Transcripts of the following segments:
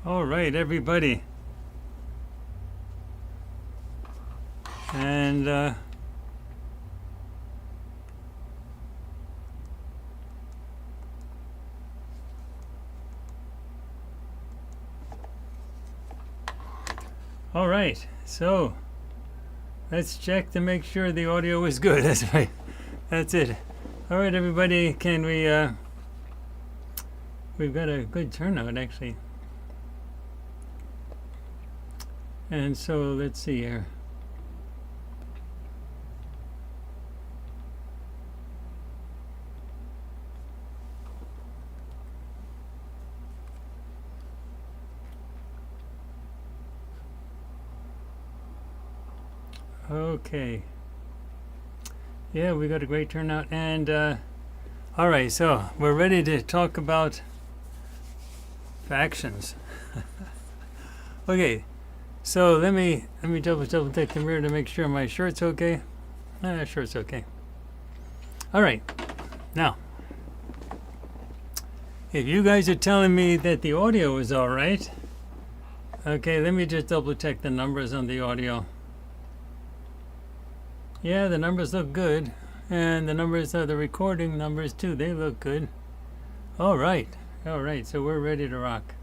All right, everybody. And all right, so let's check to make sure the audio is good. That's right. That's it. All right, everybody, can we we've got a good turnout actually. And so let's see here. Okay. Yeah, we got a great turnout. And all right, so we're ready to talk about factions. Okay. So let me double check the mirror to make sure my shirt's okay. Shirt's okay. All right. Now, if you guys are telling me that the audio is all right, okay, let me just double check the numbers on the audio. Yeah, the numbers look good, and the numbers are the recording numbers too. They look good. All right. So we're ready to rock.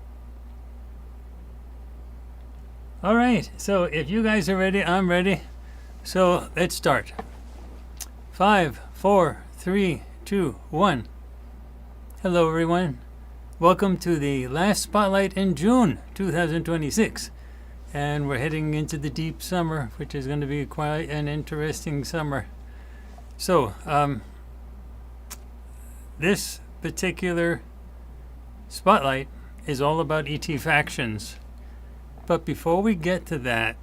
All right, so if you guys are ready, I'm ready. So let's start. 5, 4, 3, 2, 1. Hello, everyone. Welcome to the last spotlight in June 2026. And we're heading into the deep summer, which is going to be quite an interesting summer. So, this particular spotlight is all about ET factions. But before we get to that,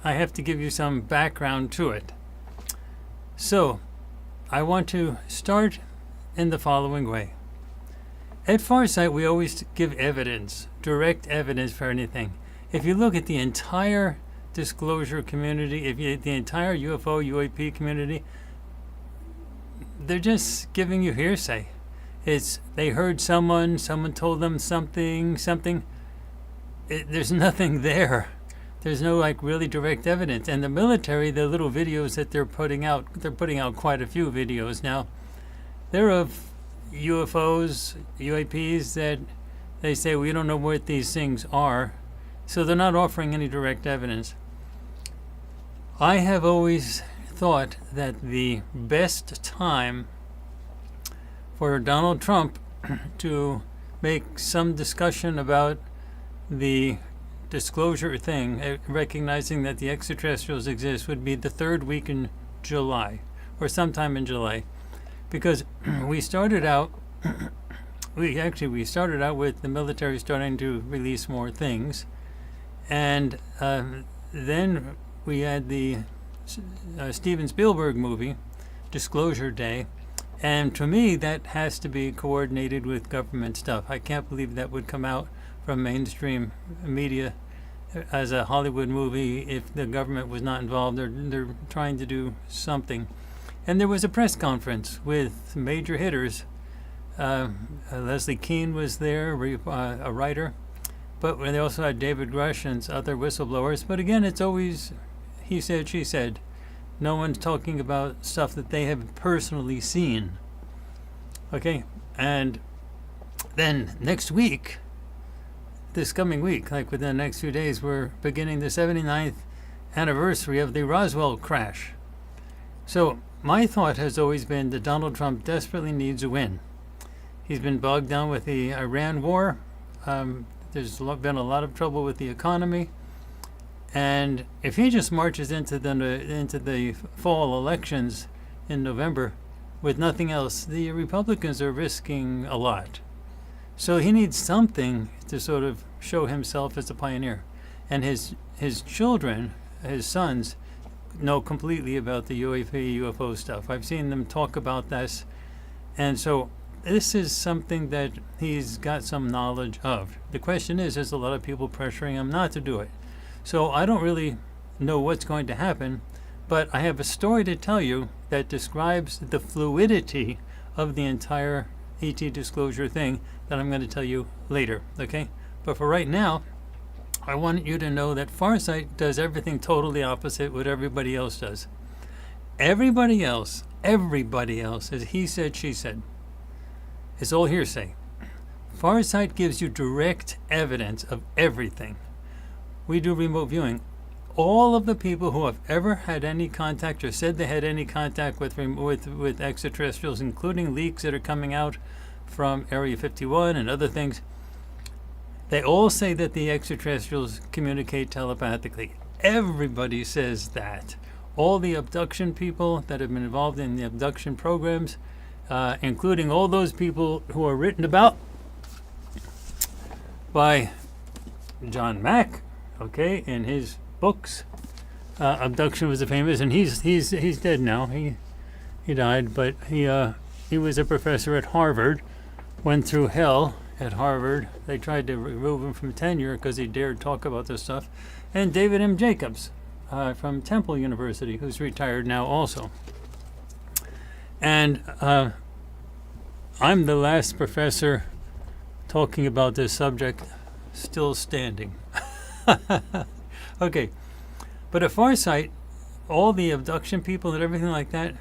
I have to give you some background to it. So, I want to start in the following way. At Farsight, we always give evidence, direct evidence for anything. If you look at the entire disclosure community, the entire UFO, UAP community, they're just giving you hearsay. It's they heard someone told them something. There's nothing there. There's no like really direct evidence. And the military, the little videos that they're putting out quite a few videos now. They're of UFOs, UAPs that they say we don't know what these things are. So they're not offering any direct evidence. I have always thought that the best time for Donald Trump to make some discussion about the disclosure thing, recognizing that the extraterrestrials exist, would be the third week in July, or sometime in July, because we started out we started out with the military starting to release more things, and then we had the Steven Spielberg movie, Disclosure Day, and to me that has to be coordinated with government stuff. I can't believe that would come out from mainstream media as a Hollywood movie if the government was not involved. They're trying to do something. And there was a press conference with major hitters. Leslie Keane was there, a writer, but they also had David Grush and other whistleblowers. But again, it's always he said, she said. No one's talking about stuff that they have personally seen. Okay, and then next week, this coming week, like within the next few days, we're beginning the 79th anniversary of the Roswell crash. So my thought has always been that Donald Trump desperately needs a win. He's been bogged down with the Iran war. There's been a lot of trouble with the economy. And if he just marches into the fall elections in November with nothing else, the Republicans are risking a lot. So he needs something to sort of show himself as a pioneer. And his children, his sons, know completely about the UFO stuff. I've seen them talk about this. And so this is something that he's got some knowledge of. The question is, there's a lot of people pressuring him not to do it. So I don't really know what's going to happen, but I have a story to tell you that describes the fluidity of the entire ET disclosure thing that I'm going to tell you later, okay? But for right now, I want you to know that Farsight does everything totally opposite what everybody else does. Everybody else, as he said, she said, it's all hearsay. Farsight gives you direct evidence of everything. We do remote viewing. All of the people who have ever had any contact or said they had any contact with extraterrestrials, including leaks that are coming out from Area 51 and other things, they all say that the extraterrestrials communicate telepathically. Everybody says that. All the abduction people that have been involved in the abduction programs, including all those people who are written about by John Mack, okay, in his books. Abduction was a famous, and he's dead now. He died, but he was a professor at Harvard. Went through hell at Harvard. They tried to remove him from tenure because he dared talk about this stuff. And David M. Jacobs from Temple University, who's retired now also. And I'm the last professor talking about this subject still standing. Okay, but at Farsight, all the abduction people and everything like that,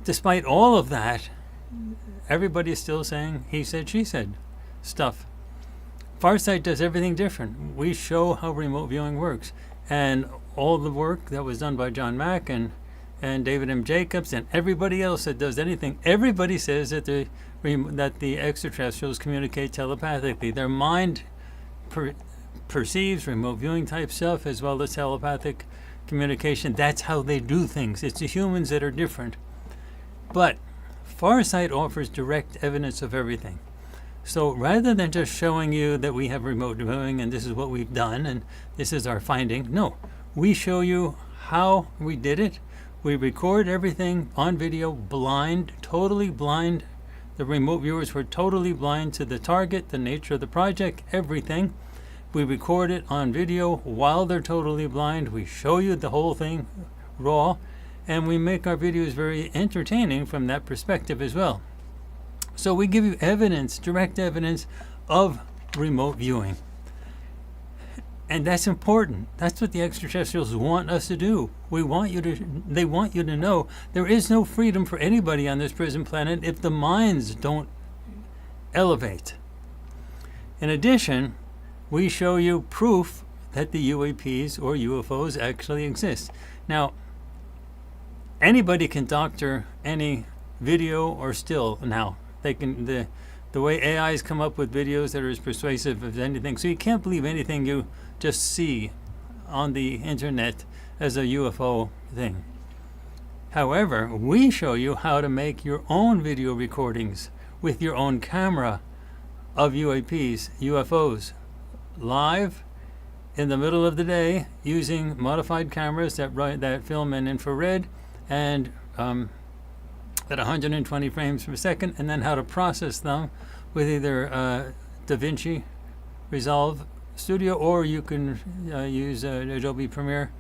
despite all of that, everybody's still saying he said, she said stuff. Farsight does everything different. We show how remote viewing works, and all the work that was done by John Mack and David M. Jacobs and everybody else that does anything, everybody says that the extraterrestrials communicate telepathically. Their mind perceives remote viewing type stuff as well as telepathic communication. That's how they do things. It's the humans that are different. But Farsight offers direct evidence of everything. So rather than just showing you that we have remote viewing and this is what we've done and this is our finding, no, we show you how we did it. We record everything on video, blind, totally blind. The remote viewers were totally blind to the target, the nature of the project, everything. We record it on video while they're totally blind. We show you the whole thing raw, and we make our videos very entertaining from that perspective as well. So we give you evidence, direct evidence of remote viewing. And that's important. That's what the extraterrestrials want us to do. They want you to know there is no freedom for anybody on this prison planet if the minds don't elevate. In addition, we show you proof that the UAPs or UFOs actually exist. Now, anybody can doctor any video or still now. They can The way AIs come up with videos that are as persuasive as anything. So you can't believe anything you just see on the internet as a UFO thing. However, we show you how to make your own video recordings with your own camera of UAPs, UFOs, live in the middle of the day using modified cameras that film in infrared and at 120 frames per second, and then how to process them with either DaVinci Resolve Studio, or you can use Adobe Premiere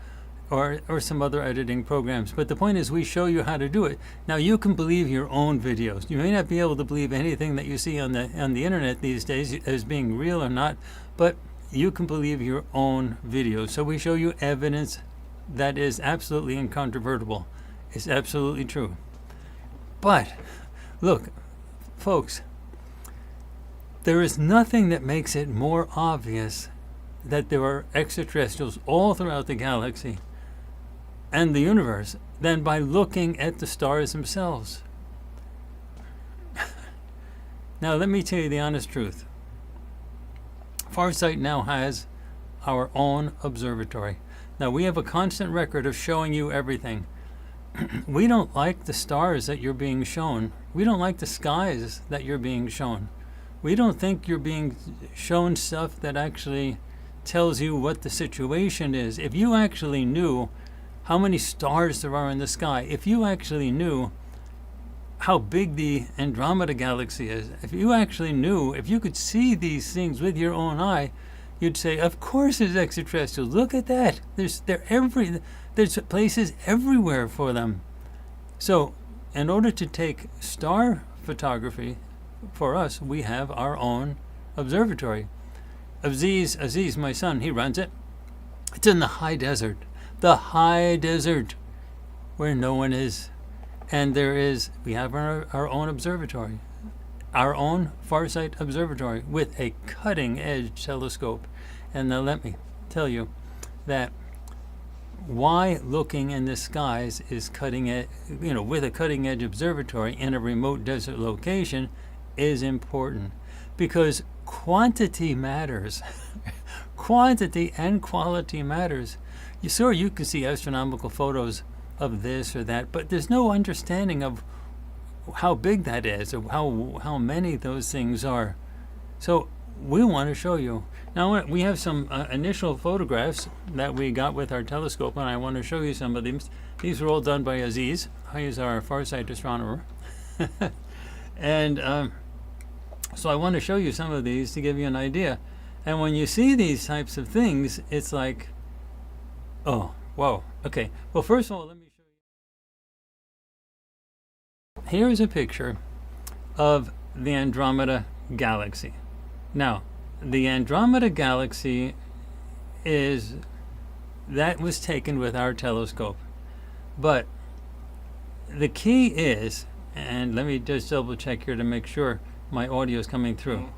or some other editing programs. But the point is, we show you how to do it. Now, you can believe your own videos. You may not be able to believe anything that you see on the internet these days as being real or not, but you can believe your own videos. So we show you evidence that is absolutely incontrovertible. It's absolutely true. But look, folks, there is nothing that makes it more obvious that there are extraterrestrials all throughout the galaxy and the universe than by looking at the stars themselves. Now, let me tell you the honest truth. Farsight now has our own observatory. Now, we have a constant record of showing you everything. We don't like the stars that you're being shown. We don't like the skies that you're being shown. We don't think you're being shown stuff that actually tells you what the situation is. If you actually knew how many stars there are in the sky, if you actually knew how big the Andromeda galaxy is, if you actually knew, if you could see these things with your own eye, you'd say, of course there's extraterrestrials. Look at that. There's places everywhere for them. So in order to take star photography for us, we have our own observatory. Aziz, my son, he runs it. It's in the high desert, where no one is. And we have our own observatory, our own Farsight observatory with a cutting edge telescope. And now let me tell you that why looking in the skies is cutting edge, with a cutting edge observatory in a remote desert location is important, because quantity matters. Quantity and quality matters. You can see astronomical photos of this or that, but there's no understanding of how big that is or how many those things are. So we want to show you. Now we have some initial photographs that we got with our telescope, and I want to show you some of these. These were all done by Aziz. He's our Farsight astronomer. And so I want to show you some of these to give you an idea. And when you see these types of things, it's like, oh, whoa. Okay. Well, first of all, let me show you. Here's a picture of the Andromeda galaxy. Now, the Andromeda galaxy was taken with our telescope. But the key is, and let me just double check here to make sure my audio is coming through.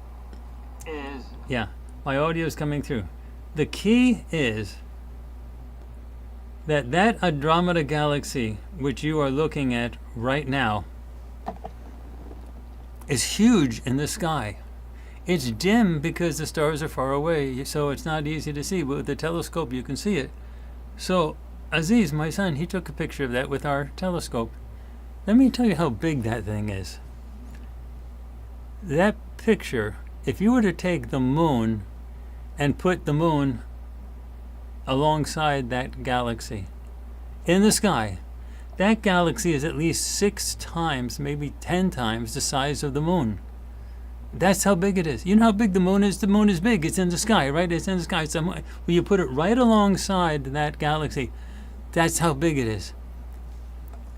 Yeah, my audio is coming through. The key is that Andromeda galaxy, which you are looking at right now, is huge in the sky. It's dim because the stars are far away, so it's not easy to see, but with the telescope you can see it. So Aziz, my son, he took a picture of that with our telescope. Let me tell you how big that thing is. That picture, if you were to take the moon and put the moon alongside that galaxy in the sky, that galaxy is at least 6 times, maybe 10 times the size of the moon. That's how big it is. You know how big the moon is? The moon is big. It's in the sky, right? It's in the sky. When you put it right alongside that galaxy, that's how big it is.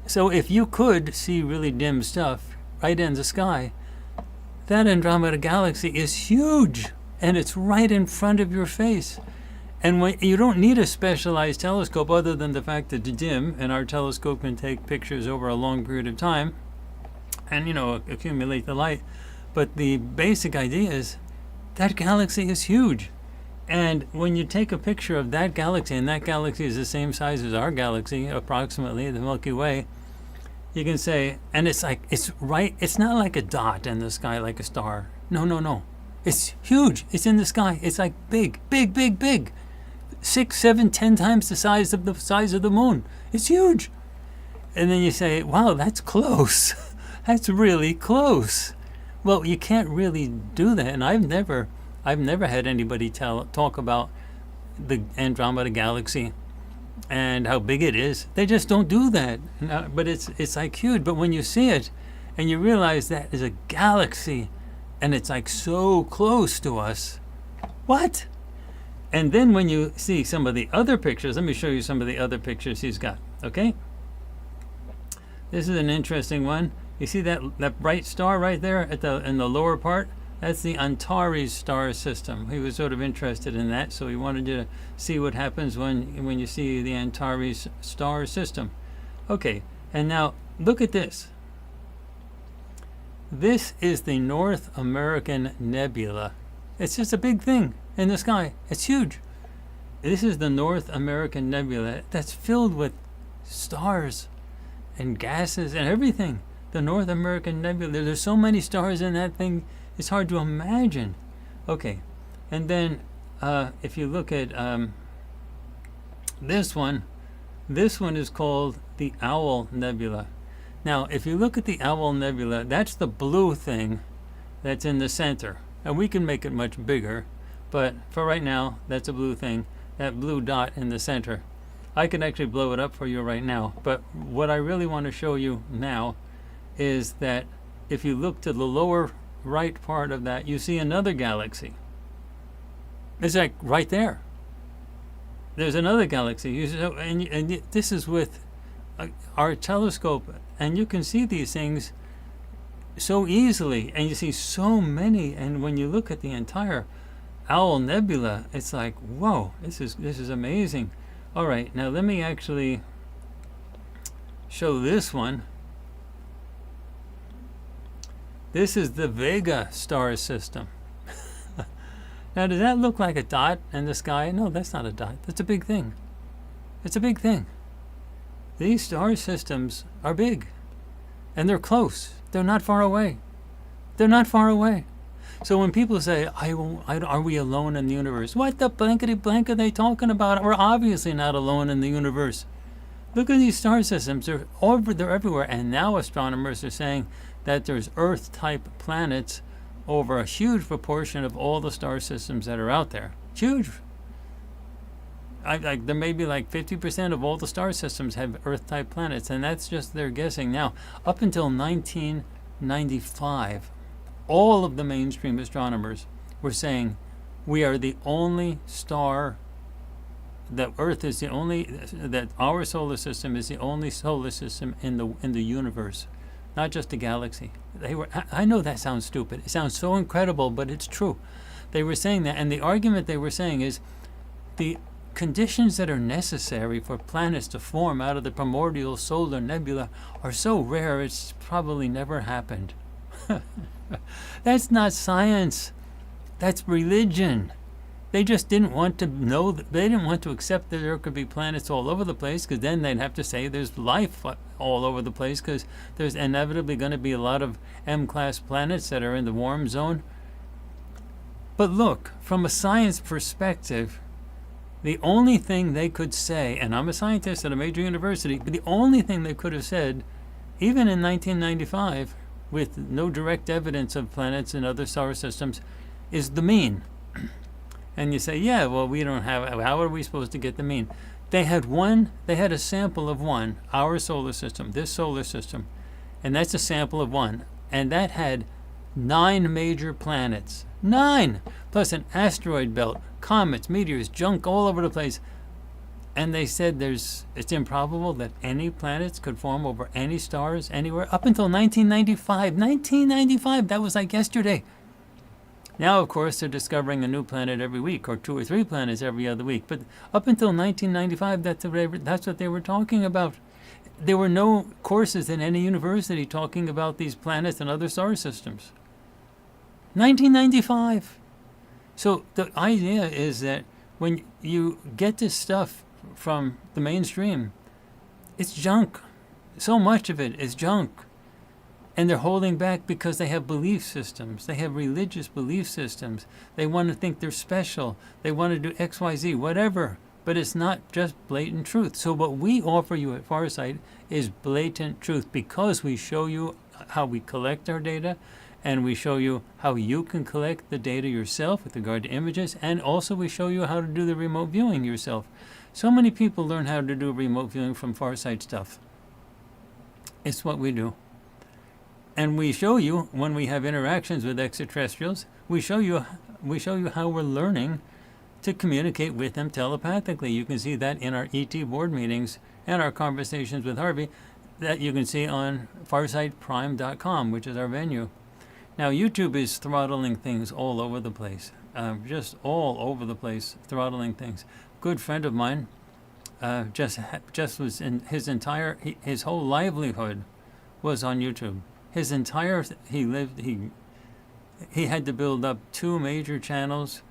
So if you could see really dim stuff right in the sky, that Andromeda galaxy is huge, and it's right in front of your face. And you don't need a specialized telescope other than the fact that it's dim, and our telescope can take pictures over a long period of time and, accumulate the light. But the basic idea is that galaxy is huge. And when you take a picture of that galaxy, and that galaxy is the same size as our galaxy, approximately, the Milky Way, You can say, and it's like, it's right, it's not like a dot in the sky like a star. No, no, no. It's huge. It's in the sky. It's like big, big, big, big. 6, 7, 10 times the size of the moon. It's huge. And then you say, wow, that's close. That's really close. Well, you can't really do that. And I've never had anybody talk about the Andromeda galaxy and how big it is. They just don't do that. But it's like huge. But when you see it and you realize that is a galaxy and it's like so close to us, what? And then when you see some of the other pictures, let me show you some of the other pictures he's got, okay? This is an interesting one. You see that bright star right there in the lower part? That's the Antares star system. He was sort of interested in that, so he wanted you to see what happens when you see the Antares star system. Okay, and now look at this. This is the North American Nebula. It's just a big thing in the sky. It's huge. This is the North American Nebula that's filled with stars and gases and everything. The North American Nebula. There's so many stars in that thing, it's hard to imagine. Okay, and then if you look at this one is called the Owl Nebula. Now, if you look at the Owl Nebula, that's the blue thing that's in the center. And we can make it much bigger, but for right now, that's a blue thing, that blue dot in the center. I could actually blow it up for you right now, but what I really want to show you now is that if you look to the lower right part of that, you see another galaxy. It's like right there. There's another galaxy. And this is with our telescope, and you can see these things so easily, and you see so many. And when you look at the entire Owl Nebula, it's like, whoa, this is amazing. All right, now let me actually show this one. This is the Vega star system. Now, does that look like a dot in the sky? No, that's not a dot. That's a big thing. It's a big thing. These star systems are big, and they're close. They're not far away. They're not far away. So when people say, are we alone in the universe? What the blankety blank are they talking about? We're obviously not alone in the universe. Look at these star systems. They're everywhere. And now astronomers are saying that there's Earth-type planets over a huge proportion of all the star systems that are out there. Huge. There may be like 50% of all the star systems have Earth-type planets, and that's just their guessing. Now, up until 1995, all of the mainstream astronomers were saying we are the only star, that Earth is the only, that our solar system is the only solar system in the universe, not just the galaxy. I know that sounds stupid. It sounds so incredible, but it's true. They were saying that, and the argument they were saying is the conditions that are necessary for planets to form out of the primordial solar nebula are so rare it's probably never happened. That's not science. That's religion. They just didn't want to know, they didn't want to accept that there could be planets all over the place, because then they'd have to say there's life all over the place, because there's inevitably going to be a lot of M-class planets that are in the warm zone. But look, from a science perspective, the only thing they could say, and I'm a scientist at a major university, but the only thing they could have said, even in 1995, with no direct evidence of planets and other solar systems, is the mean. And you say, yeah, well, we don't have, how are we supposed to get the mean? They had a sample of one, our solar system, this solar system, and that's a sample of one, and that had 9 major planets. 9! Plus an asteroid belt, comets, meteors, junk all over the place. And they said it's improbable that any planets could form over any stars anywhere up until 1995. 1995, that was like yesterday. Now, of course, they're discovering a new planet every week, or 2 or 3 planets every other week. But up until 1995, that's what they were talking about. There were no courses in any university talking about these planets and other star systems. 1995. So the idea is that when you get this stuff from the mainstream, it's junk. So much of it is junk. And they're holding back because they have belief systems. They have religious belief systems. They want to think they're special. They want to do X, Y, Z, whatever. But it's not just blatant truth. So what we offer you at Farsight is blatant truth, because we show you how we collect our data, and we show you how you can collect the data yourself with regard to images, and also we show you how to do the remote viewing yourself. So many people learn how to do remote viewing from Farsight stuff. It's what we do. And we show you, when we have interactions with extraterrestrials, we show you how we're learning to communicate with them telepathically. You can see that in our ET board meetings and our conversations with Harvey, that you can see on farsightprime.com, which is our venue. Now, YouTube is throttling things all over the place, just all over the place, throttling things. Good friend of mine just was in his whole livelihood was on YouTube. His entire he had to build up 2 major channels,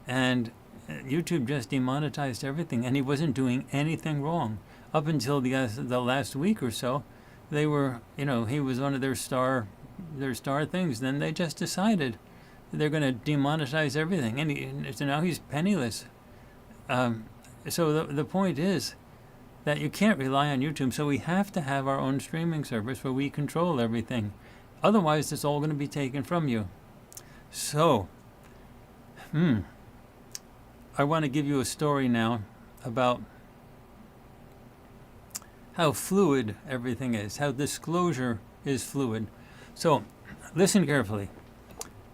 and YouTube just demonetized everything, and he wasn't doing anything wrong up until the last week or so. They were, he was one of their star things. Then they just decided they're going to demonetize everything, and so now he's penniless. So the point is that you can't rely on YouTube, so we have to have our own streaming service where we control everything. Otherwise, it's all going to be taken from you. So, I want to give you a story now about how fluid everything is, how disclosure is fluid. So, listen carefully.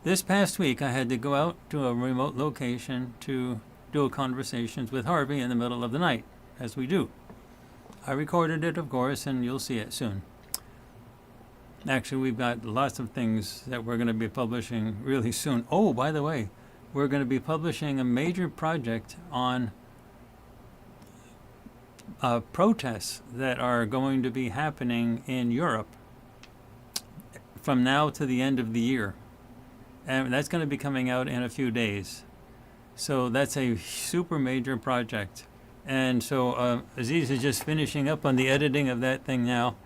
This past week, I had to go out to a remote location to do conversations with Harvey in the middle of the night, as we do. I recorded it, of course, and you'll see it soon. Actually, we've got lots of things that we're going to be publishing really soon. Oh, by the way, we're going to be publishing a major project on protests that are going to be happening in Europe from now to the end of the year. And that's going to be coming out in a few days. So that's a super major project. And so Aziz is just finishing up on the editing of that thing now,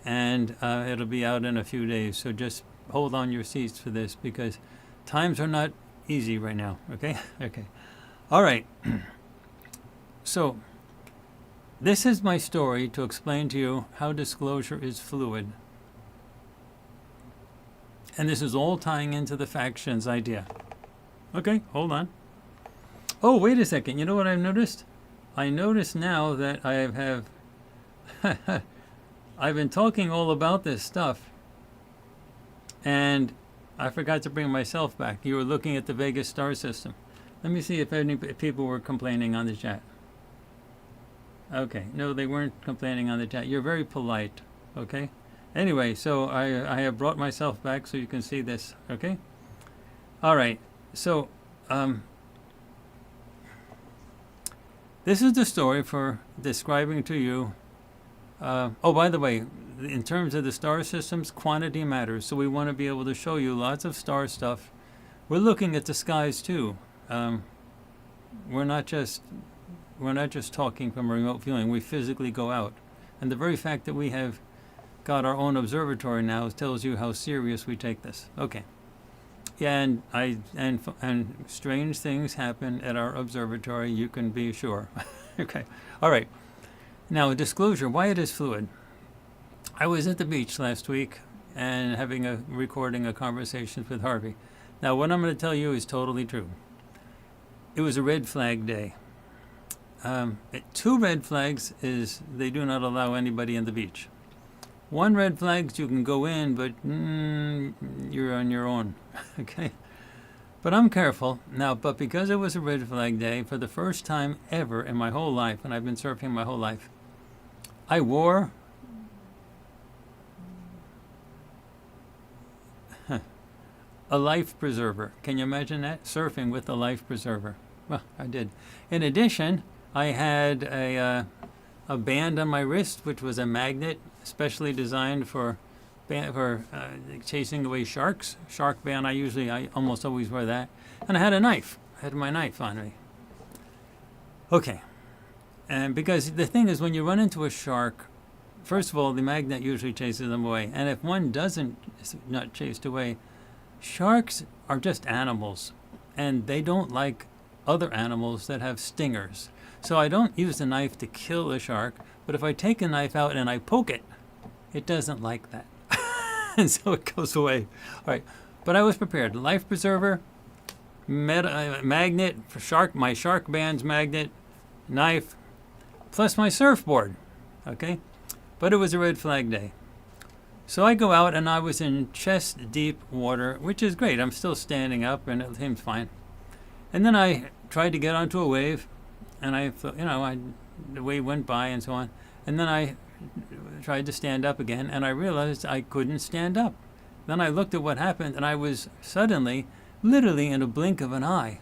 and it'll be out in a few days. So just hold on your seats for this, because times are not easy right now, okay? Okay. All right. So this is my story to explain to you how disclosure is fluid. And this is all tying into the factions idea. Okay, hold on. Oh, wait a second. You know what I've noticed? I notice now that I have I've been talking all about this stuff, and I forgot to bring myself back. You were looking at the Vegas star system. Let me see if any people were complaining on the chat. Okay, no, they weren't complaining on the chat. You're very polite, okay? Anyway, so I have brought myself back so you can see this, okay? All right, so this is the story for describing to you. Oh, by the way, in terms of the star systems, quantity matters. So we want to be able to show you lots of star stuff. We're looking at the skies too. We're not just talking from remote viewing. We physically go out, and the very fact that we have got our own observatory now tells you how serious we take this. Okay. Yeah, and strange things happen at our observatory, you can be sure. Okay. All right. Now, disclosure, why it is fluid. I was at the beach last week and recording a conversation with Harvey. Now, what I'm going to tell you is totally true. It was a red flag day. 2 red flags is they do not allow anybody in the beach. 1 red flag is you can go in, but you're on your own. Okay? But I'm careful. Now, but because it was a red flag day, for the first time ever in my whole life, and I've been surfing my whole life, I wore a life preserver. Can you imagine that? Surfing with a life preserver. Well, I did. In addition, I had a band on my wrist, which was a magnet, specially designed for chasing away sharks. Shark band. I almost always wear that. And I had a knife. I had my knife on me. Okay. And because the thing is, when you run into a shark, first of all, the magnet usually chases them away. And if one doesn't, not chased away, sharks are just animals. And they don't like other animals that have stingers. So I don't use the knife to kill a shark, but if I take a knife out and I poke it, it doesn't like that. And so it goes away. All right, but I was prepared. Life preserver, magnet for shark, my shark bands magnet, knife, plus my surfboard. Okay, but it was a red flag day. So I go out and I was in chest deep water, which is great. I'm still standing up and it seems fine. And then I tried to get onto a wave, and I thought, the wave went by and so on. And then I tried to stand up again, and I realized I couldn't stand up. Then I looked at what happened, and I was suddenly, literally in a blink of an eye,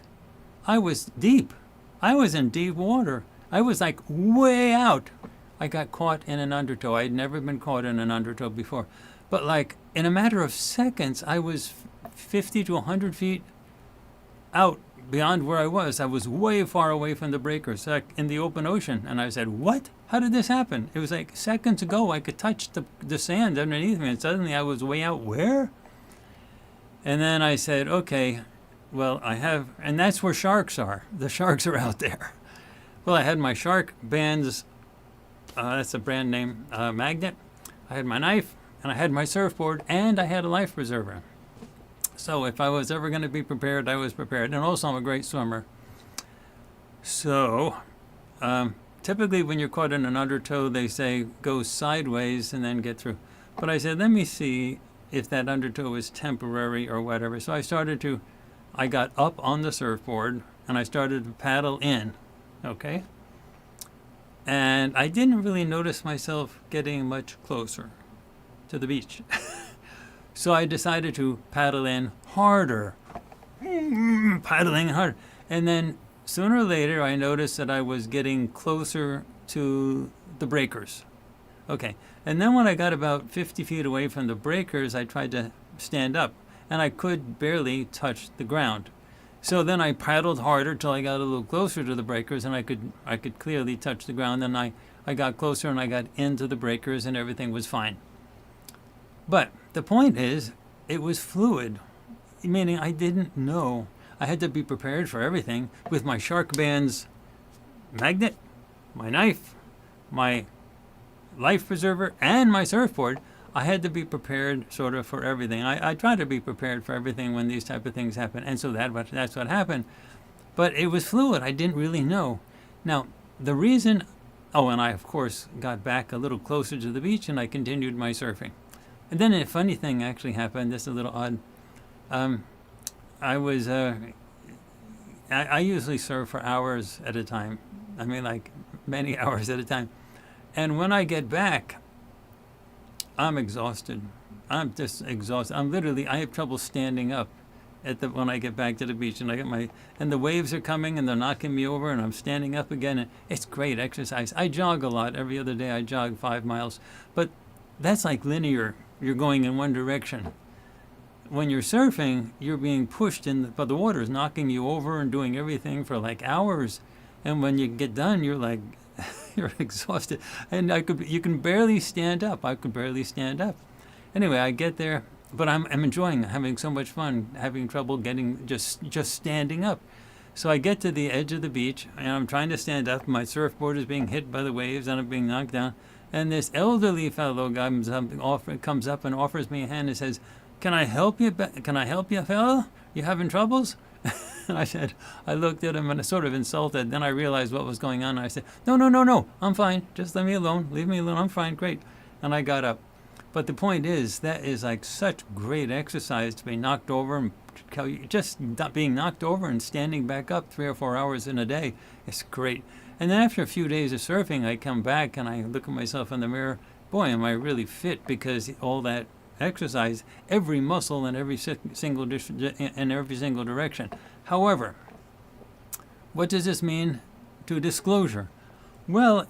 I was deep. I was in deep water. I was like way out. I got caught in an undertow. I had never been caught in an undertow before. But like in a matter of seconds, I was 50 to 100 feet out beyond where I was. I was way far away from the breakers, like in the open ocean. And I said, what? How did this happen? It was like seconds ago I could touch the sand underneath me, and suddenly I was way out where? And then I said, okay, well, and that's where sharks are. The sharks are out there. Well, I had my shark bands, that's a brand name, magnet. I had my knife, and I had my surfboard, and I had a life preserver. So if I was ever going to be prepared, I was prepared. And also I'm a great swimmer. So typically when you're caught in an undertow, they say go sideways and then get through. But I said, let me see if that undertow is temporary or whatever. So I got up on the surfboard and I started to paddle in, okay? And I didn't really notice myself getting much closer to the beach. So I decided to paddle in harder, paddling harder. And then sooner or later, I noticed that I was getting closer to the breakers. Okay, and then when I got about 50 feet away from the breakers, I tried to stand up, and I could barely touch the ground. So then I paddled harder till I got a little closer to the breakers, and I could clearly touch the ground. Then I got closer, and I got into the breakers, and everything was fine. But the point is, it was fluid, meaning I didn't know. I had to be prepared for everything with my shark bands magnet, my knife, my life preserver, and my surfboard. I had to be prepared sort of for everything. I try to be prepared for everything when these type of things happen. And so that's what happened. But it was fluid. I didn't really know. Now, the reason, and I, of course, got back a little closer to the beach and I continued my surfing. And then a funny thing actually happened. This is a little odd. I usually surf for hours at a time. I mean, like many hours at a time. And when I get back, I'm exhausted. I'm just exhausted. I have trouble standing up when I get back to the beach, and and the waves are coming and they're knocking me over, and I'm standing up again. And it's great exercise. I jog a lot. Every other day I jog 5 miles, but that's like linear. You're going in one direction. When you're surfing, you're being pushed but the water is knocking you over and doing everything for like hours. And when you get done, you're like, you're exhausted. And you can barely stand up. I could barely stand up. Anyway, I get there, but I'm enjoying it, having so much fun, having trouble getting, just standing up. So I get to the edge of the beach, and I'm trying to stand up. My surfboard is being hit by the waves, and I'm being knocked down. And this elderly fellow comes up and offers me a hand and says, "Can I help you? Can I help you, fella? You having troubles?" And I looked at him and I sort of insulted. Then I realized what was going on. I said, No, I'm fine. Just let me alone. Leave me alone. I'm fine. Great. And I got up. But the point is, that is like such great exercise to be knocked over and just being knocked over and standing back up 3 or 4 hours in a day. It's great. And then after a few days of surfing, I come back and I look at myself in the mirror. Boy, am I really fit, because all that exercise, every muscle in every single direction. However, what does this mean to disclosure? Well,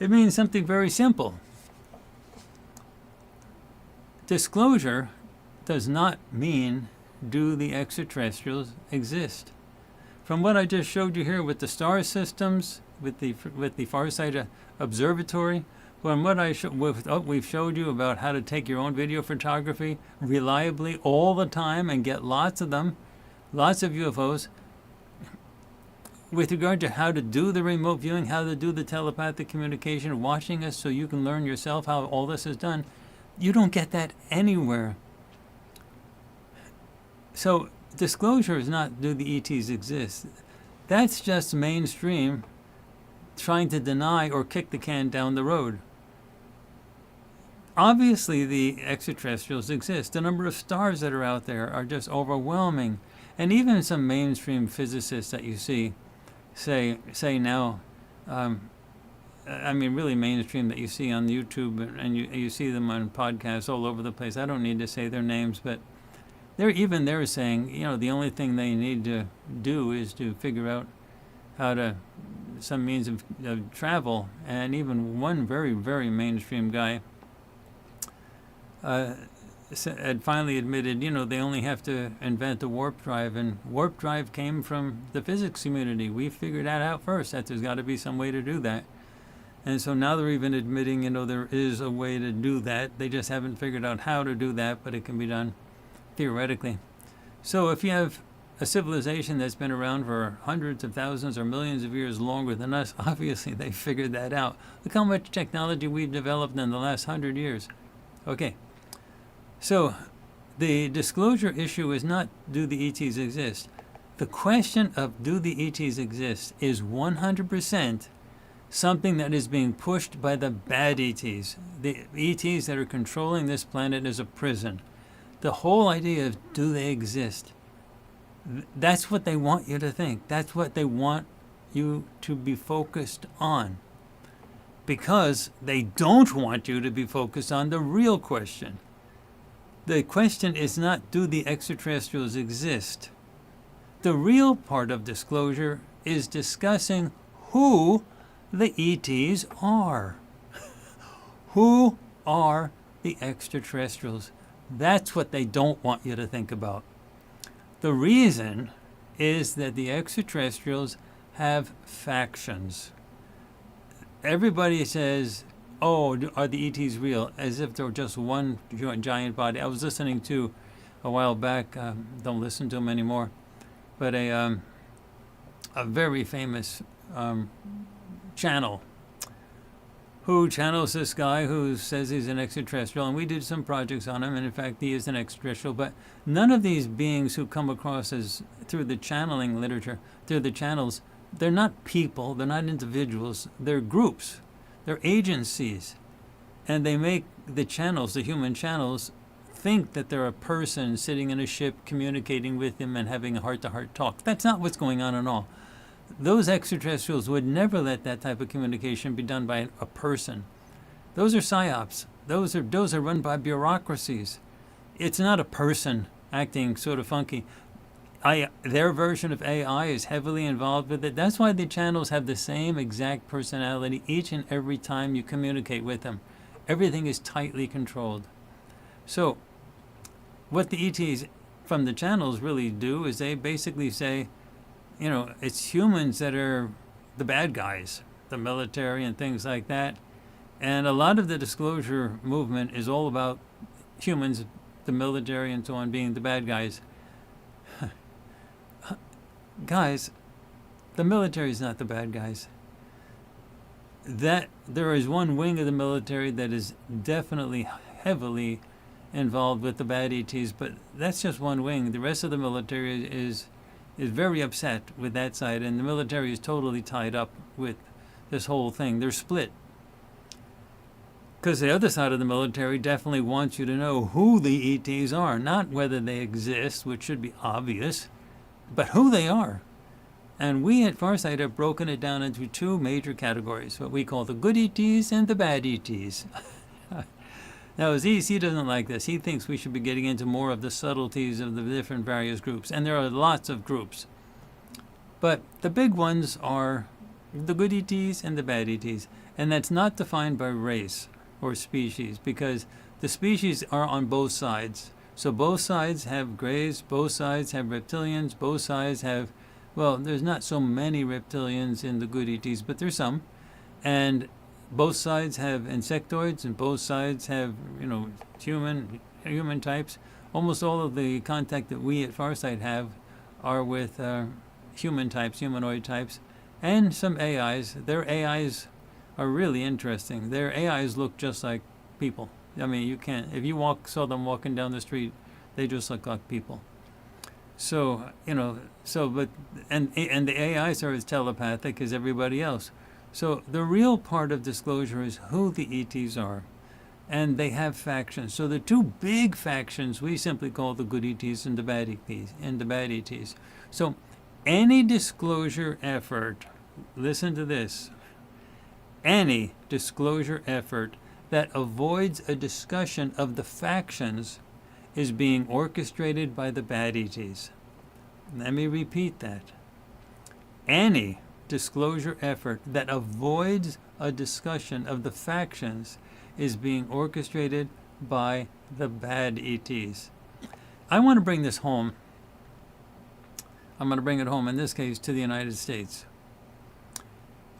it means something very simple. Disclosure does not mean, do the extraterrestrials exist? From what I just showed you here with the star systems, with the Farsight observatory, From what we've showed you about how to take your own video photography reliably all the time and get lots of them, lots of UFOs. With regard to how to do the remote viewing, how to do the telepathic communication, watching us so you can learn yourself how all this is done, you don't get that anywhere. So disclosure is not do the ETs exist. That's just mainstream trying to deny or kick the can down the road. Obviously, the extraterrestrials exist. The number of stars that are out there are just overwhelming. And even some mainstream physicists that you see say now, I mean, really mainstream that you see on YouTube, and you see them on podcasts all over the place. I don't need to say their names, but they're saying, you know, the only thing they need to do is to figure out how to some means of travel. And even one very, very mainstream guy had finally admitted, you know, they only have to invent a warp drive, and warp drive came from the physics community. We figured that out first, that there's got to be some way to do that. And so now they're even admitting, you know, there is a way to do that. They just haven't figured out how to do that, but it can be done theoretically. So if you have a civilization that's been around for hundreds of thousands or millions of years longer than us, obviously they figured that out. Look how much technology we've developed in the last 100 years. Okay. So the disclosure issue is not do the ETs exist. The question of do the ETs exist is 100% something that is being pushed by the bad ETs. The ETs that are controlling this planet as a prison. The whole idea of do they exist? That's what they want you to think. That's what they want you to be focused on. Because they don't want you to be focused on the real question. The question is not, do the extraterrestrials exist? The real part of disclosure is discussing who the ETs are. Who are the extraterrestrials? That's what they don't want you to think about. The reason is that the extraterrestrials have factions. Everybody says, oh, are the ETs real? As if they're just one giant body. I was listening to a while back, don't listen to them anymore, but a very famous channel who channels this guy who says he's an extraterrestrial, and we did some projects on him, and in fact he is an extraterrestrial, but none of these beings who come across as through the channeling literature, through the channels, they're not people, they're not individuals, they're groups. They're agencies, and they make the channels, the human channels, think that they're a person sitting in a ship communicating with him and having a heart-to-heart talk. That's not what's going on at all. Those extraterrestrials would never let that type of communication be done by a person. Those are psyops. Those are run by bureaucracies. It's not a person acting sort of funky. Their version of AI is heavily involved with it. That's why the channels have the same exact personality each and every time you communicate with them. Everything is tightly controlled. So what the ETs from the channels really do is they basically say, you know, it's humans that are the bad guys, the military and things like that. And a lot of the disclosure movement is all about humans, the military and so on, being the bad guys. Guys, the military is not the bad guys. That there is one wing of the military that is definitely heavily involved with the bad ETs, but that's just one wing. The rest of the military is very upset with that side, and the military is totally tied up with this whole thing. They're split. Because the other side of the military definitely wants you to know who the ETs are, not whether they exist, which should be obvious, but who they are. And we at Farsight have broken it down into two major categories, what we call the good ETs and the bad ETs. Now, Aziz, he doesn't like this. He thinks we should be getting into more of the subtleties of the different various groups, and there are lots of groups. But the big ones are the good ETs and the bad ETs, and that's not defined by race or species, because the species are on both sides. So both sides have grays, both sides have reptilians, both sides have, well, there's not so many reptilians in the good ETs, but there's some. And both sides have insectoids, and both sides have, human types. Almost all of the contact that we at Farsight have are with human types, humanoid types, and some AIs. Their AIs are really interesting. Their AIs look just like people. I mean, you can't, if you saw them walking down the street, they just look like people. So, but the AIs are as telepathic as everybody else. So the real part of disclosure is who the ETs are. And they have factions. So the two big factions we simply call the good ETs and the bad ETs. So any disclosure effort, listen to this, any disclosure effort that avoids a discussion of the factions is being orchestrated by the bad ETs. Let me repeat that. Any disclosure effort that avoids a discussion of the factions is being orchestrated by the bad ETs. I want to bring this home. I'm going to bring it home, in this case, to the United States.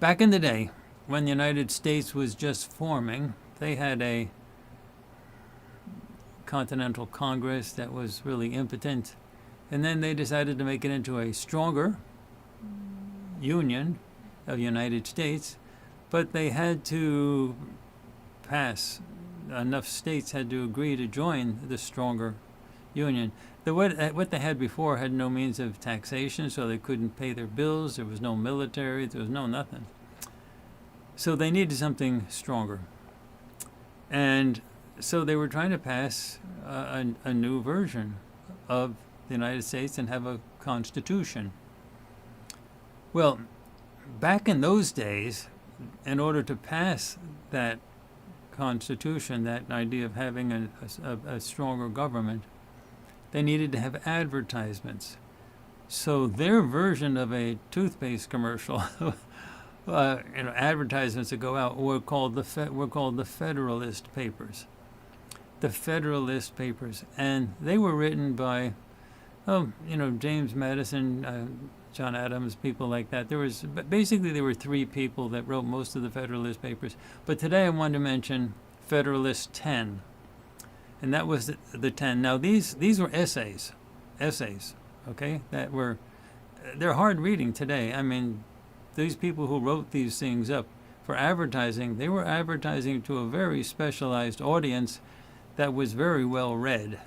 Back in the day, when the United States was just forming, they had a Continental Congress that was really impotent. And then they decided to make it into a stronger Union of the United States, but they had to pass, enough states had to agree to join the stronger union. What they had before had no means of taxation, so they couldn't pay their bills, there was no military, there was no nothing. So they needed something stronger. And so they were trying to pass a new version of the United States and have a constitution. Well, back in those days, in order to pass that constitution, that idea of having a stronger government, they needed to have advertisements. So their version of a toothpaste commercial, advertisements that go out were called the Federalist Papers. The Federalist Papers, and they were written by, James Madison, John Adams, people like that. There were three people that wrote most of the Federalist Papers. But today I want to mention Federalist 10, and that was the 10. Now these were essays, okay? They're hard reading today. I mean, these people who wrote these things up for advertising, they were advertising to a very specialized audience that was very well read.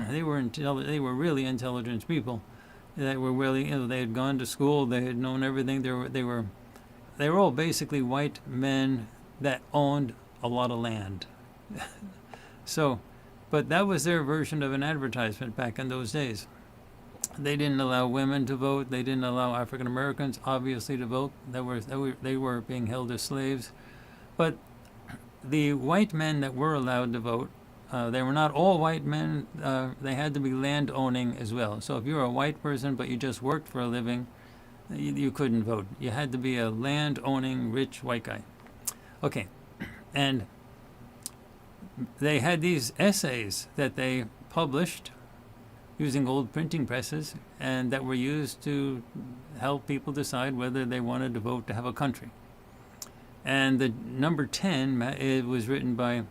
They were really intelligent people. They were really, they had gone to school. They had known everything. They were all basically white men that owned a lot of land. So, but that was their version of an advertisement back in those days. They didn't allow women to vote. They didn't allow African Americans, obviously, to vote. They were being held as slaves. But the white men that were allowed to vote, they were not all white men. They had to be land owning as well. So if you were a white person but you just worked for a living, you couldn't vote. You had to be a land owning rich white guy. Okay, and they had these essays that they published using old printing presses, and that were used to help people decide whether they wanted to vote to have a country. And the number 10, it was written by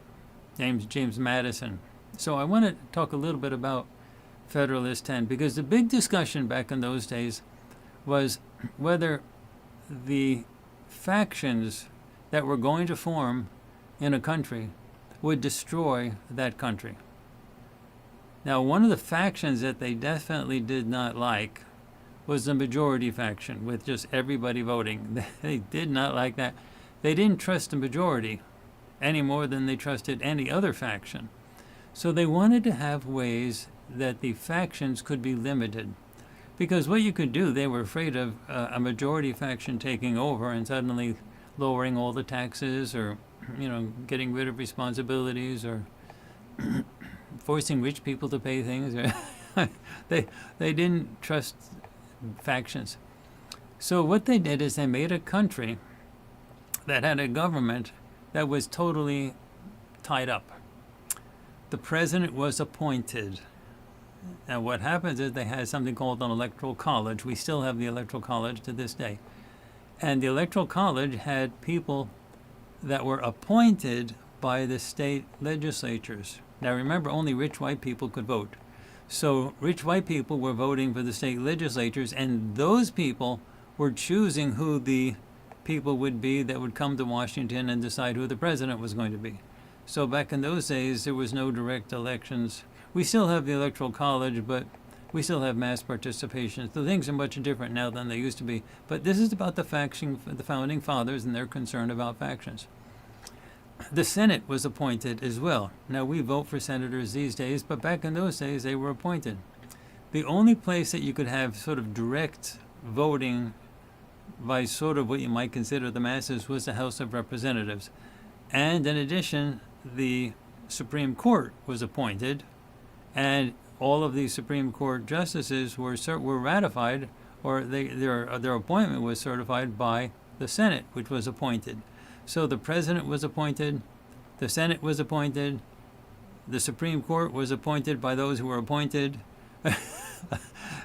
James Madison. So I want to talk a little bit about Federalist 10, because the big discussion back in those days was whether the factions that were going to form in a country would destroy that country. Now, one of the factions that they definitely did not like was the majority faction, with just everybody voting. They did not like that. They didn't trust the majority any more than they trusted any other faction. So they wanted to have ways that the factions could be limited. Because what you could do, they were afraid of a majority faction taking over and suddenly lowering all the taxes, or getting rid of responsibilities, or forcing rich people to pay things. They didn't trust factions. So what they did is they made a country that had a government that was totally tied up. The president was appointed. Now what happens is they had something called an electoral college. We still have the electoral college to this day. And the electoral college had people that were appointed by the state legislatures. Now remember, only rich white people could vote. So rich white people were voting for the state legislatures, and those people were choosing who the people would be that would come to Washington and decide who the president was going to be. So back in those days, there was no direct elections. We still have the Electoral College, but we still have mass participation. So things are much different now than they used to be. But this is about the founding fathers and their concern about factions. The Senate was appointed as well. Now we vote for senators these days, but back in those days they were appointed. The only place that you could have sort of direct voting by sort of what you might consider the masses was the House of Representatives. And in addition, the Supreme Court was appointed, and all of these Supreme Court justices were ratified, or their appointment was certified by the Senate, which was appointed. So the president was appointed, the Senate was appointed, the Supreme Court was appointed by those who were appointed.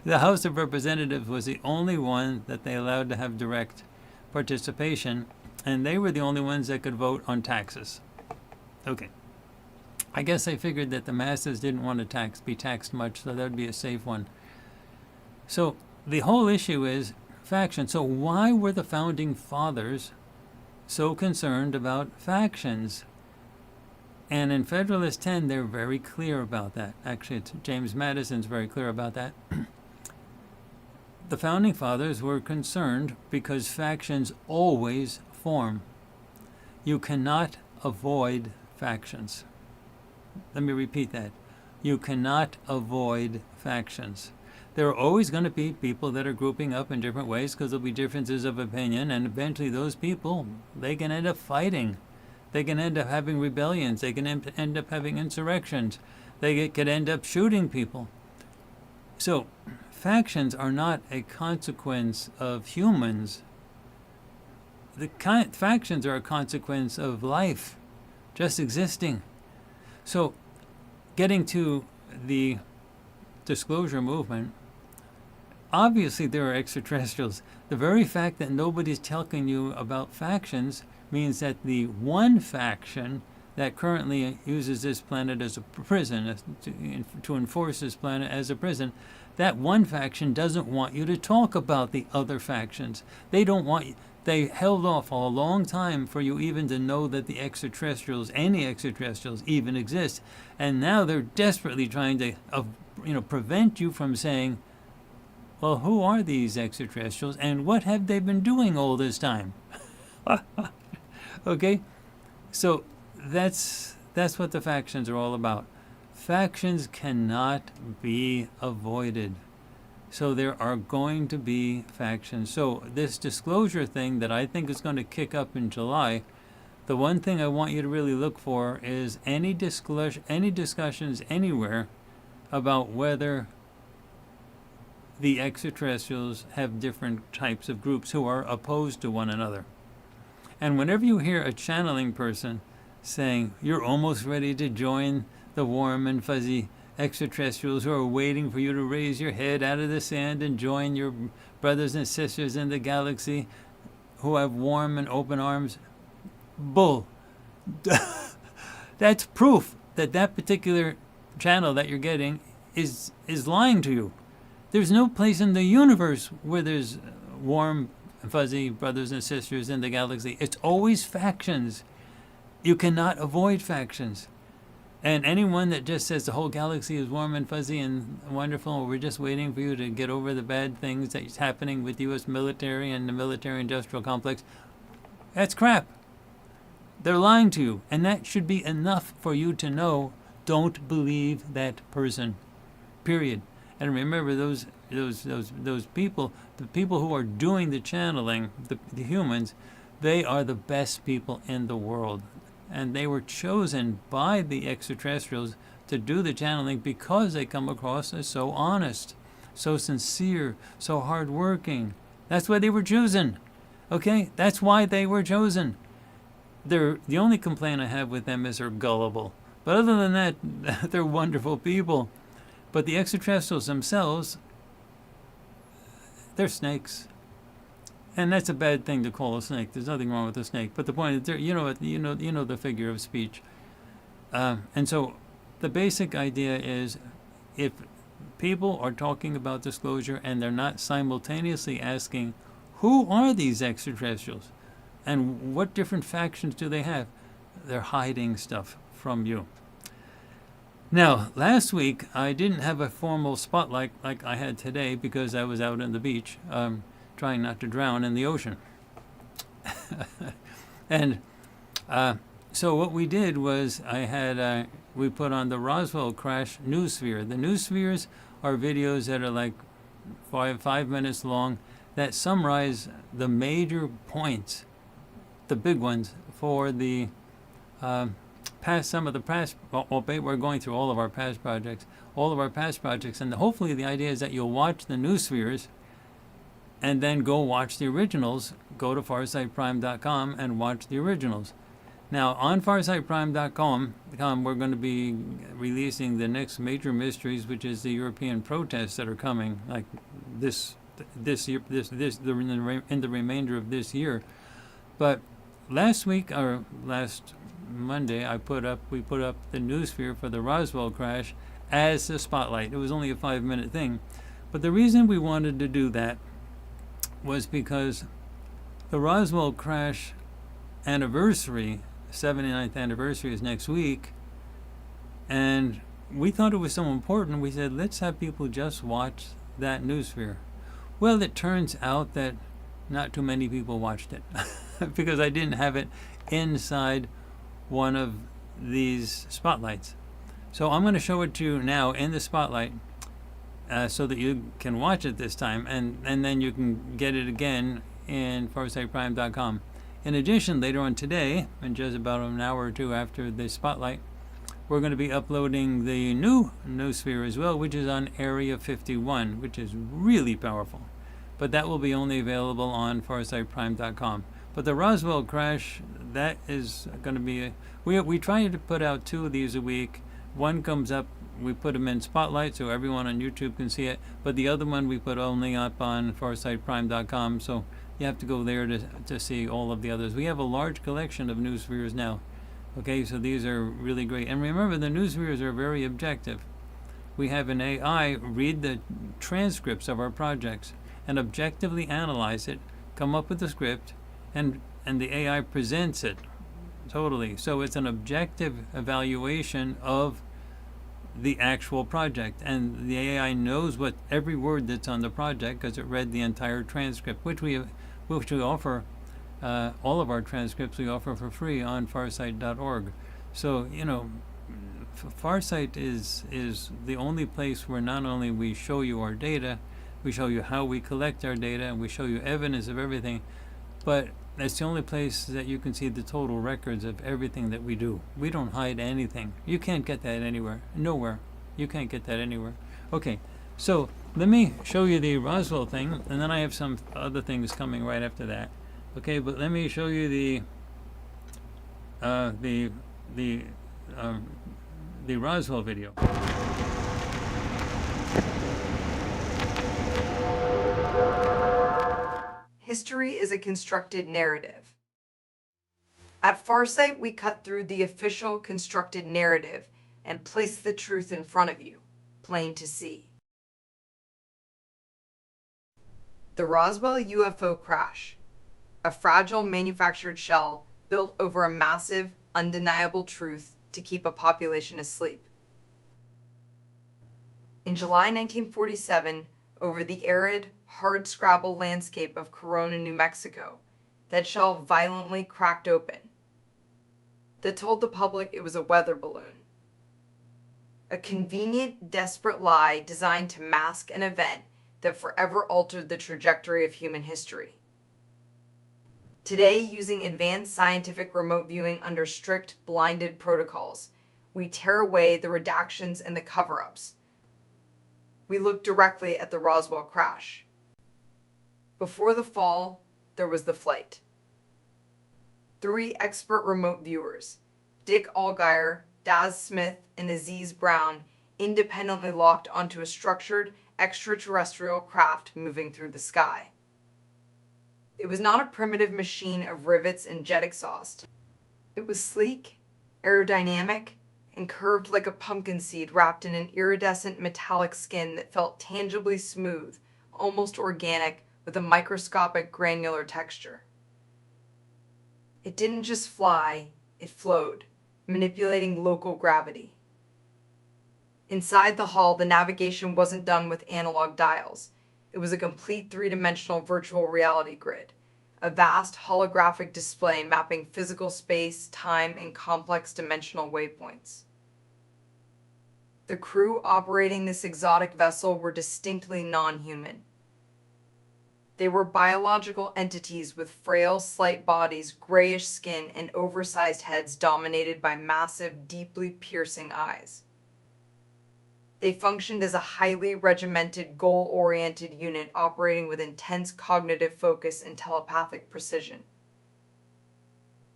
The House of Representatives was the only one that they allowed to have direct participation, and they were the only ones that could vote on taxes. Okay. I guess I figured that the masses didn't want to be taxed much, so that would be a safe one. So the whole issue is faction. So why were the founding fathers so concerned about factions? And in Federalist 10, they're very clear about that. Actually, James Madison's very clear about that. The founding fathers were concerned because factions always form. You cannot avoid factions. Let me repeat that. You cannot avoid factions. There are always going to be people that are grouping up in different ways because there'll be differences of opinion, and eventually those people, they can end up fighting. They can end up having rebellions. They can end up having insurrections. They could end up shooting people. So factions are not a consequence of humans. Factions are a consequence of life, just existing. So getting to the disclosure movement, obviously there are extraterrestrials. The very fact that nobody's telling you about factions means that the one faction that currently uses this planet as a prison, to enforce this planet as a prison, that one faction doesn't want you to talk about the other factions. They don't want you. They held off for a long time for you even to know that the extraterrestrials, any extraterrestrials, even exist. And now they're desperately trying to, prevent you from saying, well, who are these extraterrestrials and what have they been doing all this time? Okay? So that's what the factions are all about. Factions cannot be avoided. So there are going to be factions. So this disclosure thing that I think is going to kick up in July, the one thing I want you to really look for is any discussions anywhere about whether the extraterrestrials have different types of groups who are opposed to one another. And whenever you hear a channeling person saying, you're almost ready to join the warm and fuzzy extraterrestrials who are waiting for you to raise your head out of the sand and join your brothers and sisters in the galaxy who have warm and open arms. Bull. That's proof that that particular channel that you're getting is lying to you. There's no place in the universe where there's warm and fuzzy brothers and sisters in the galaxy. It's always factions. You cannot avoid factions. And anyone that just says the whole galaxy is warm and fuzzy and wonderful, we're just waiting for you to get over the bad things that's happening with the U.S. military and the military-industrial complex, that's crap. They're lying to you. And that should be enough for you to know, don't believe that person. Period. And remember, those people, the people who are doing the channeling, the humans, they are the best people in the world. And they were chosen by the extraterrestrials to do the channeling because they come across as so honest, so sincere, so hardworking. That's why they were chosen. Okay? That's why they were chosen. The only complaint I have with them is they're gullible. But other than that, they're wonderful people. But the extraterrestrials themselves, they're snakes. And that's a bad thing to call a snake. There's nothing wrong with a snake. But the point is, you know the figure of speech. And so, the basic idea is, if people are talking about disclosure and they're not simultaneously asking, who are these extraterrestrials, and what different factions do they have, they're hiding stuff from you. Now, last week I didn't have a formal spotlight like I had today because I was out on the beach, trying not to drown in the ocean. And so what we did was we put on the Roswell crash news sphere. The news spheres are videos that are like 5 minutes long that summarize the major points, the big ones for the we're going through all of our past projects, and hopefully the idea is that you'll watch the news spheres and then go watch the originals. Go to farsightprime.com and watch the originals. Now, on farsightprime.com, we're going to be releasing the next major mysteries, which is the European protests that are coming, like this year, in the remainder of this year. But last Monday, we put up the newsphere for the Roswell crash as a spotlight. It was only a 5-minute thing, but the reason we wanted to do that was because the Roswell crash anniversary, 79th anniversary, is next week, and we thought it was so important. We said, let's have people just watch that newsphere. Well, it turns out that not too many people watched it because I didn't have it inside one of these spotlights. So I'm going to show it to you now in the spotlight so that you can watch it this time, and then you can get it again in farsightprime.com. In addition, later on today, in just about an hour or two after the spotlight, we're going to be uploading the new noosphere as well, which is on Area 51, which is really powerful. But that will be only available on farsightprime.com. But the Roswell crash, that is going to be we try to put out 2 of these a week. One comes up, we put them in spotlight so everyone on YouTube can see it, but the other one we put only up on farsightprime.com, so you have to go there to see all of the others. We have a large collection of newspheres now. Okay, so these are really great. And remember, the newspheres are very objective. We have an AI read the transcripts of our projects and objectively analyze it, come up with a script, and the AI presents it totally. So it's an objective evaluation of the actual project, and the AI knows what every word that's on the project because it read the entire transcript, which we offer. All of our transcripts we offer for free on farsight.org. So Farsight is the only place where not only we show you our data, we show you how we collect our data, and we show you evidence of everything, but it's the only place that you can see the total records of everything that we do. We don't hide anything. You can't get that anywhere. Nowhere. You can't get that anywhere. Okay, so let me show you the Roswell thing, and then I have some other things coming right after that. Okay, but let me show you the Roswell video. History is a constructed narrative. At Farsight, we cut through the official constructed narrative and place the truth in front of you, plain to see. The Roswell UFO crash, a fragile manufactured shell built over a massive, undeniable truth to keep a population asleep. In July 1947, over the arid, hard-scrabble landscape of Corona, New Mexico, that shell violently cracked open. That told the public it was a weather balloon. A convenient, desperate lie designed to mask an event that forever altered the trajectory of human history. Today, using advanced scientific remote viewing under strict, blinded protocols, we tear away the redactions and the cover-ups. We look directly at the Roswell crash. Before the fall, there was the flight. 3 expert remote viewers, Dick Allgaier, Daz Smith, and Aziz Brown, independently locked onto a structured extraterrestrial craft moving through the sky. It was not a primitive machine of rivets and jet exhaust. It was sleek, aerodynamic, and curved like a pumpkin seed wrapped in an iridescent metallic skin that felt tangibly smooth, almost organic, with a microscopic granular texture. It didn't just fly, it flowed, manipulating local gravity. Inside the hull, the navigation wasn't done with analog dials. It was a complete three-dimensional virtual reality grid, a vast holographic display mapping physical space, time, and complex dimensional waypoints. The crew operating this exotic vessel were distinctly non-human. They were biological entities with frail, slight bodies, grayish skin, and oversized heads dominated by massive, deeply piercing eyes. They functioned as a highly regimented, goal-oriented unit operating with intense cognitive focus and telepathic precision.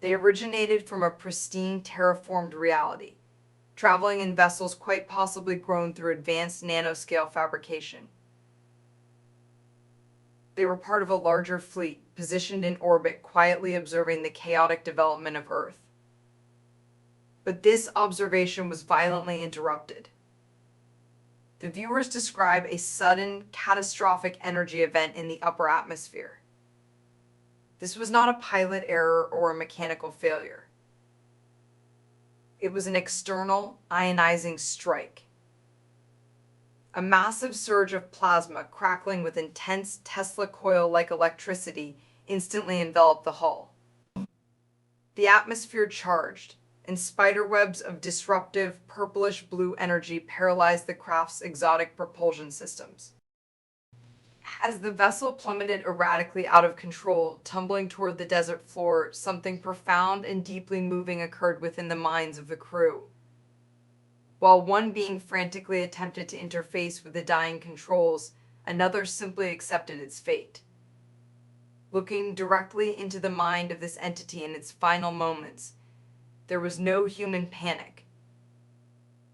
They originated from a pristine, terraformed reality, traveling in vessels quite possibly grown through advanced nanoscale fabrication. They were part of a larger fleet, positioned in orbit, quietly observing the chaotic development of Earth. But this observation was violently interrupted. The viewers describe a sudden, catastrophic energy event in the upper atmosphere. This was not a pilot error or a mechanical failure. It was an external, ionizing strike. A massive surge of plasma, crackling with intense Tesla coil-like electricity, instantly enveloped the hull. The atmosphere charged, and spiderwebs of disruptive, purplish-blue energy paralyzed the craft's exotic propulsion systems. As the vessel plummeted erratically out of control, tumbling toward the desert floor, something profound and deeply moving occurred within the minds of the crew. While one being frantically attempted to interface with the dying controls, another simply accepted its fate. Looking directly into the mind of this entity in its final moments, there was no human panic.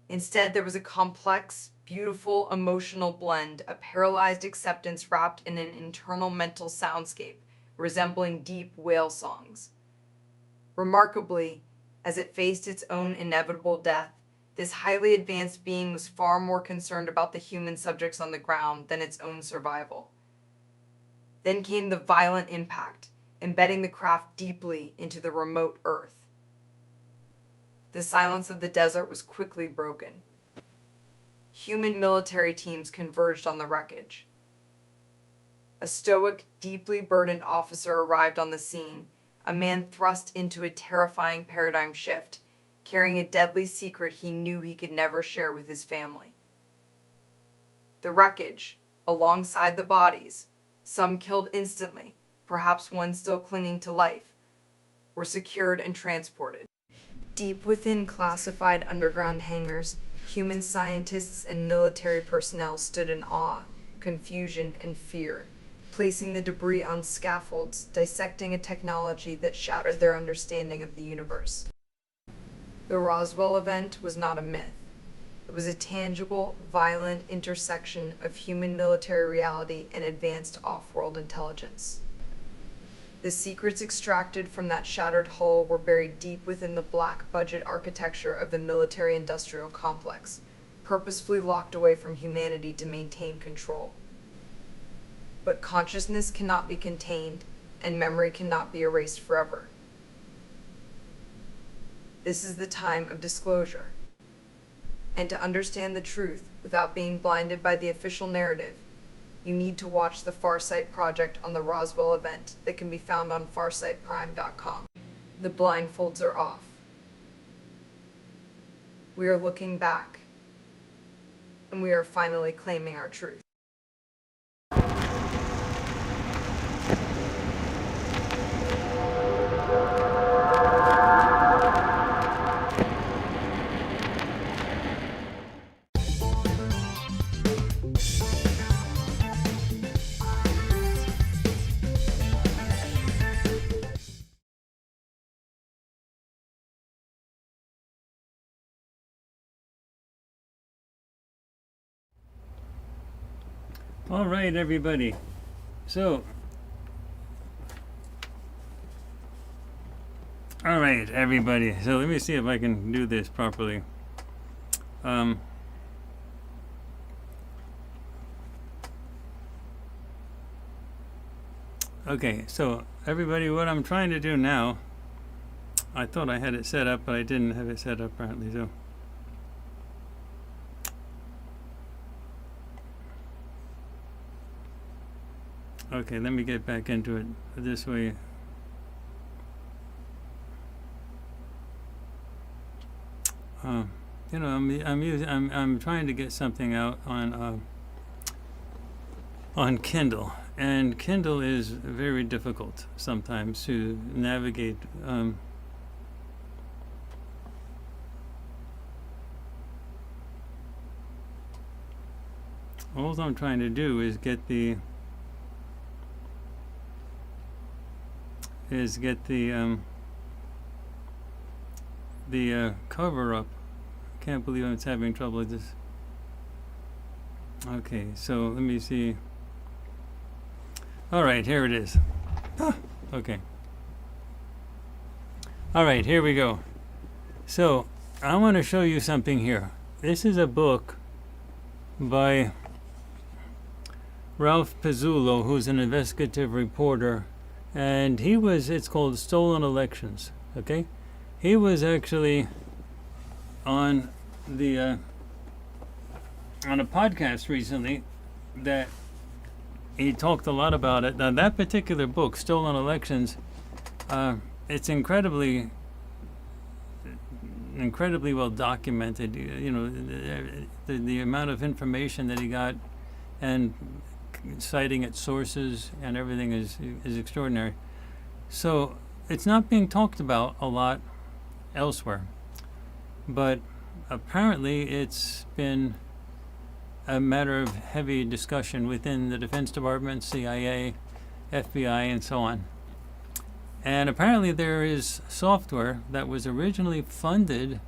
Instead, there was a complex, beautiful, emotional blend, a paralyzed acceptance wrapped in an internal mental soundscape, resembling deep whale songs. Remarkably, as it faced its own inevitable death, this highly advanced being was far more concerned about the human subjects on the ground than its own survival. Then came the violent impact, embedding the craft deeply into the remote Earth. The silence of the desert was quickly broken. Human military teams converged on the wreckage. A stoic, deeply burdened officer arrived on the scene, a man thrust into a terrifying paradigm shift, carrying a deadly secret he knew he could never share with his family. The wreckage, alongside the bodies, some killed instantly, perhaps one still clinging to life, were secured and transported. Deep within classified underground hangars, human scientists and military personnel stood in awe, confusion, and fear, placing the debris on scaffolds, dissecting a technology that shattered their understanding of the universe. The Roswell event was not a myth. It was a tangible, violent intersection of human military reality and advanced off-world intelligence. The secrets extracted from that shattered hull were buried deep within the black budget architecture of the military-industrial complex, purposefully locked away from humanity to maintain control. But consciousness cannot be contained, and memory cannot be erased forever. This is the time of disclosure. And to understand the truth without being blinded by the official narrative, you need to watch the Farsight project on the Roswell event that can be found on farsightprime.com. The blindfolds are off. We are looking back, and we are finally claiming our truth. All right, everybody. So, All right, everybody. So let me see if I can do this properly. Okay, so everybody, what I'm trying to do now, I thought I had it set up, but I didn't have it set up apparently, so. Okay, let me get back into it this way. You know, I'm trying to get something out on Kindle, and Kindle is very difficult sometimes to navigate. All I'm trying to do is get the cover up. Can't believe I'm having trouble with this. Okay, so let me see. All right, here it is. Okay. All right, here we go. So I want to show you something here. This is a book by Ralph Pizzullo, who's an investigative reporter, and it's called Stolen Elections. Okay, he was actually on a podcast recently that he talked a lot about it. Now that particular book, Stolen Elections, it's incredibly well documented. You know, the amount of information that he got, and citing its sources and everything is extraordinary. So it's not being talked about a lot elsewhere, but apparently it's been a matter of heavy discussion within the Defense Department, CIA, FBI, and so on. And apparently there is software that was originally funded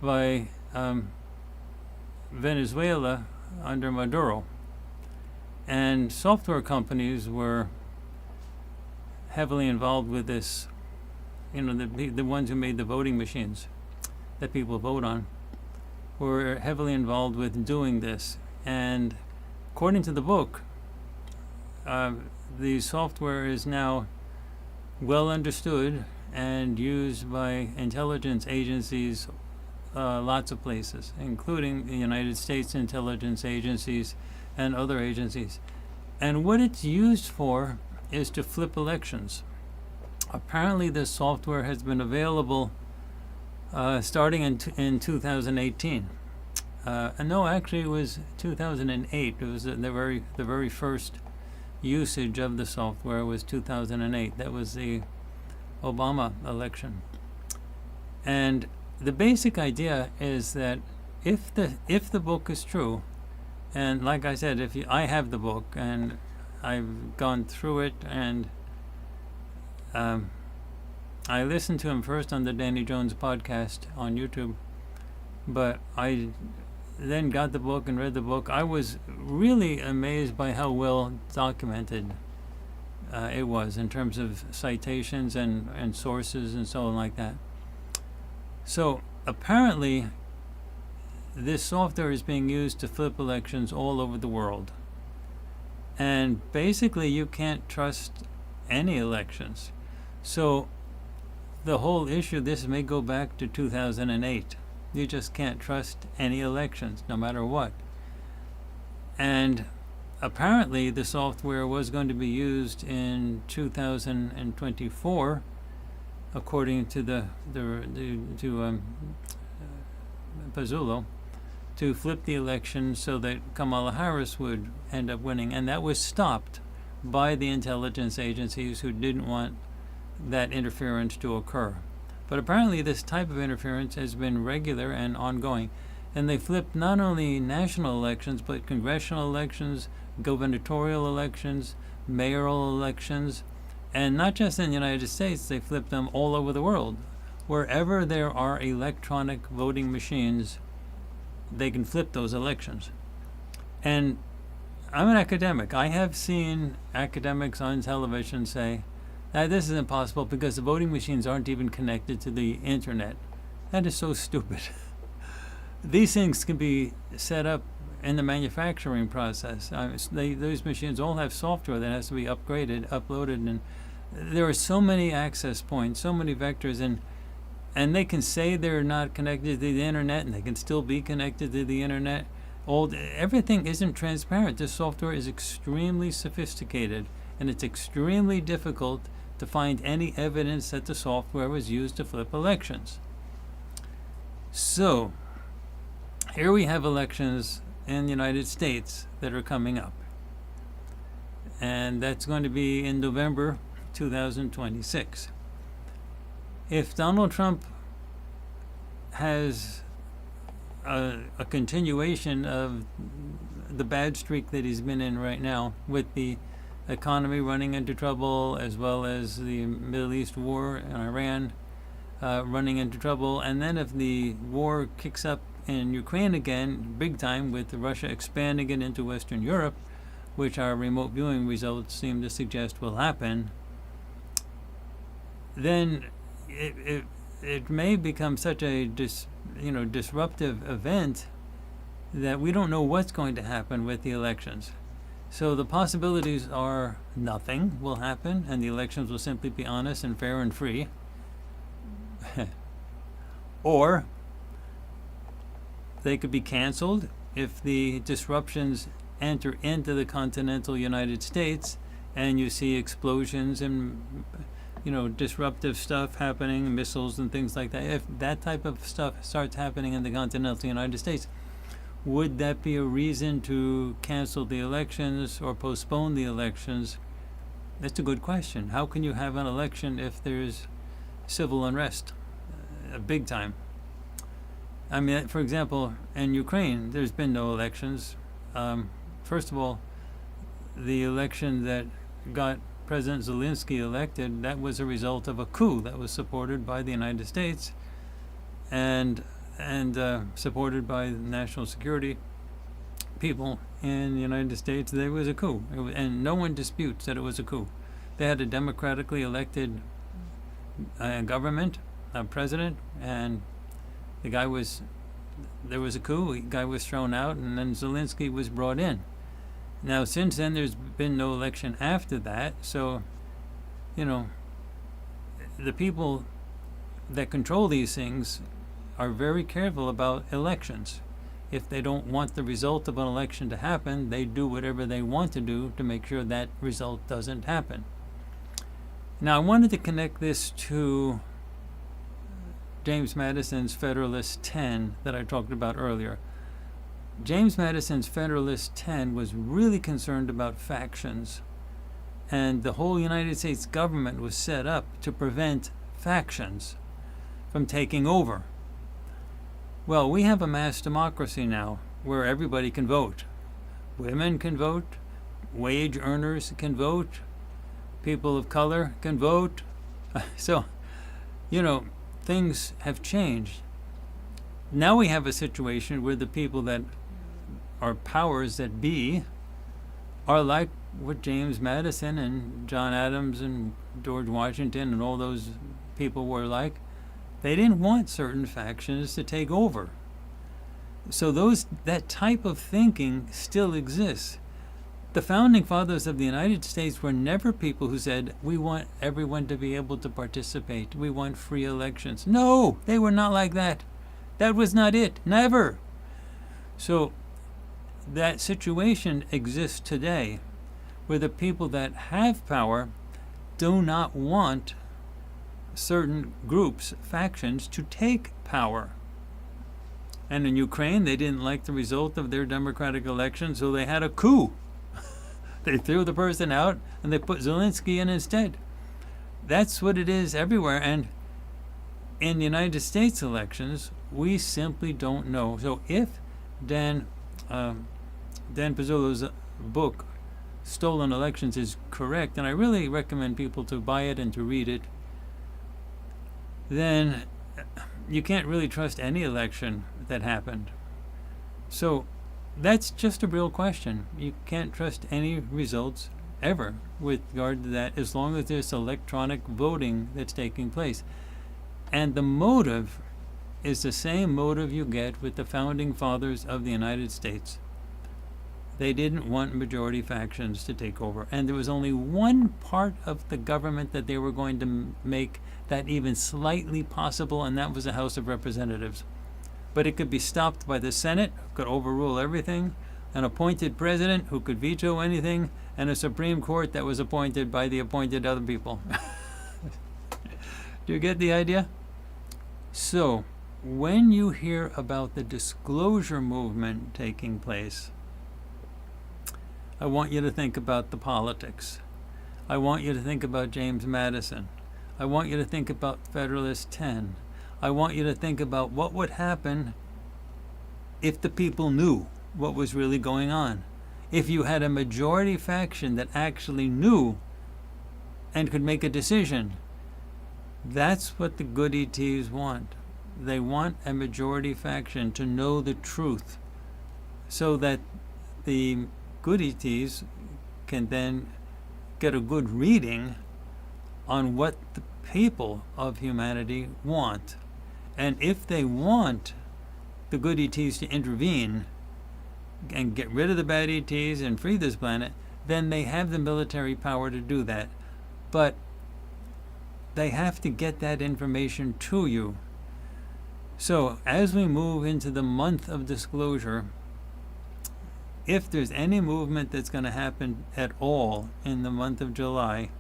by Venezuela under Maduro. And software companies were heavily involved with this. You know, the ones who made the voting machines that people vote on were heavily involved with doing this. And according to the book, the software is now well understood and used by intelligence agencies, lots of places, including the United States intelligence agencies and other agencies. And what it's used for is to flip elections. Apparently this software has been available starting in 2018. No, actually it was 2008. It was the very first usage of the software was 2008. That was the Obama election. And the basic idea is that if the book is true, and like I said, I have the book and I've gone through it, and I listened to him first on the Danny Jones podcast on YouTube, but I then got the book and read the book. I was really amazed by how well documented it was in terms of citations and sources and so on like that. So apparently this software is being used to flip elections all over the world. And basically you can't trust any elections. So the whole issue, this may go back to 2008. You just can't trust any elections, no matter what. And apparently the software was going to be used in 2024, according to Pizzullo, to flip the election so that Kamala Harris would end up winning. And that was stopped by the intelligence agencies who didn't want that interference to occur. But apparently this type of interference has been regular and ongoing. And they flipped not only national elections, but congressional elections, gubernatorial elections, mayoral elections, and not just in the United States, they flipped them all over the world. Wherever there are electronic voting machines, they can flip those elections. And I'm an academic. I have seen academics on television say This is impossible because the voting machines aren't even connected to the internet. That is so stupid. These things can be set up in the manufacturing process. Those machines all have software that has to be upgraded, uploaded, and there are so many access points, so many vectors, and they can say they're not connected to the internet, and they can still be connected to the internet. Everything isn't transparent. This software is extremely sophisticated, and it's extremely difficult to find any evidence that the software was used to flip elections. So, here we have elections in the United States that are coming up. And that's going to be in November 2026. If Donald Trump has a continuation of the bad streak that he's been in right now, with the economy running into trouble, as well as the Middle East war in Iran running into trouble, and then if the war kicks up in Ukraine again, big time, with Russia expanding it into Western Europe, which our remote viewing results seem to suggest will happen, then it may become such a disruptive event that we don't know what's going to happen with the elections. So the possibilities are nothing will happen, and the elections will simply be honest and fair and free. Or they could be canceled if the disruptions enter into the continental United States and you see explosions and disruptive stuff happening, missiles and things like that. If that type of stuff starts happening in the continental United States, would that be a reason to cancel the elections or postpone the elections? That's a good question. How can you have an election if there's civil unrest? Big time. I mean, for example, in Ukraine, there's been no elections. First of all, the election that got President Zelensky elected, that was a result of a coup that was supported by the United States and supported by the national security people in the United States. There was a coup, and no one disputes that it was a coup. They had a democratically elected government, president, and there was a coup. The guy was thrown out, and then Zelensky was brought in. Now, since then, there's been no election after that, so, the people that control these things are very careful about elections. If they don't want the result of an election to happen, they do whatever they want to do to make sure that result doesn't happen. Now, I wanted to connect this to James Madison's Federalist 10 that I talked about earlier. James Madison's Federalist 10 was really concerned about factions, and the whole United States government was set up to prevent factions from taking over. Well, we have a mass democracy now where everybody can vote. Women can vote, wage earners can vote, people of color can vote. So, things have changed. Now we have a situation where the people that are powers that be are like what James Madison and John Adams and George Washington and all those people were like. They didn't want certain factions to take over. So that type of thinking still exists. The founding fathers of the United States were never people who said, we want everyone to be able to participate. We want free elections. No, they were not like that. That was not it. Never. So that situation exists today where the people that have power do not want certain groups, factions, to take power. And in Ukraine, they didn't like the result of their democratic election, so they had a coup. They threw the person out and they put Zelensky in instead. That's what it is everywhere. And in the United States elections, we simply don't know. So if Dan Pizzolo's book, Stolen Elections, is correct, and I really recommend people to buy it and to read it, then you can't really trust any election that happened. So that's just a real question. You can't trust any results ever with regard to that, as long as there's electronic voting that's taking place. And the motive is the same motive you get with the founding fathers of the United States. They didn't want majority factions to take over. And there was only one part of the government that they were going to make that even slightly possible, and that was the House of Representatives. But it could be stopped by the Senate, who could overrule everything, an appointed president who could veto anything, and a Supreme Court that was appointed by the appointed other people. Do you get the idea? So, when you hear about the disclosure movement taking place, I want you to think about the politics. I want you to think about James Madison. I want you to think about Federalist 10. I want you to think about what would happen if the people knew what was really going on. If you had a majority faction that actually knew and could make a decision. That's what the good ETs want. They want a majority faction to know the truth so that the good ETs can then get a good reading on what the people of humanity want. And if they want the good ETs to intervene and get rid of the bad ETs and free this planet, then they have the military power to do that. But they have to get that information to you. So as we move into the month of disclosure, if there's any movement that's going to happen at all in the month of July,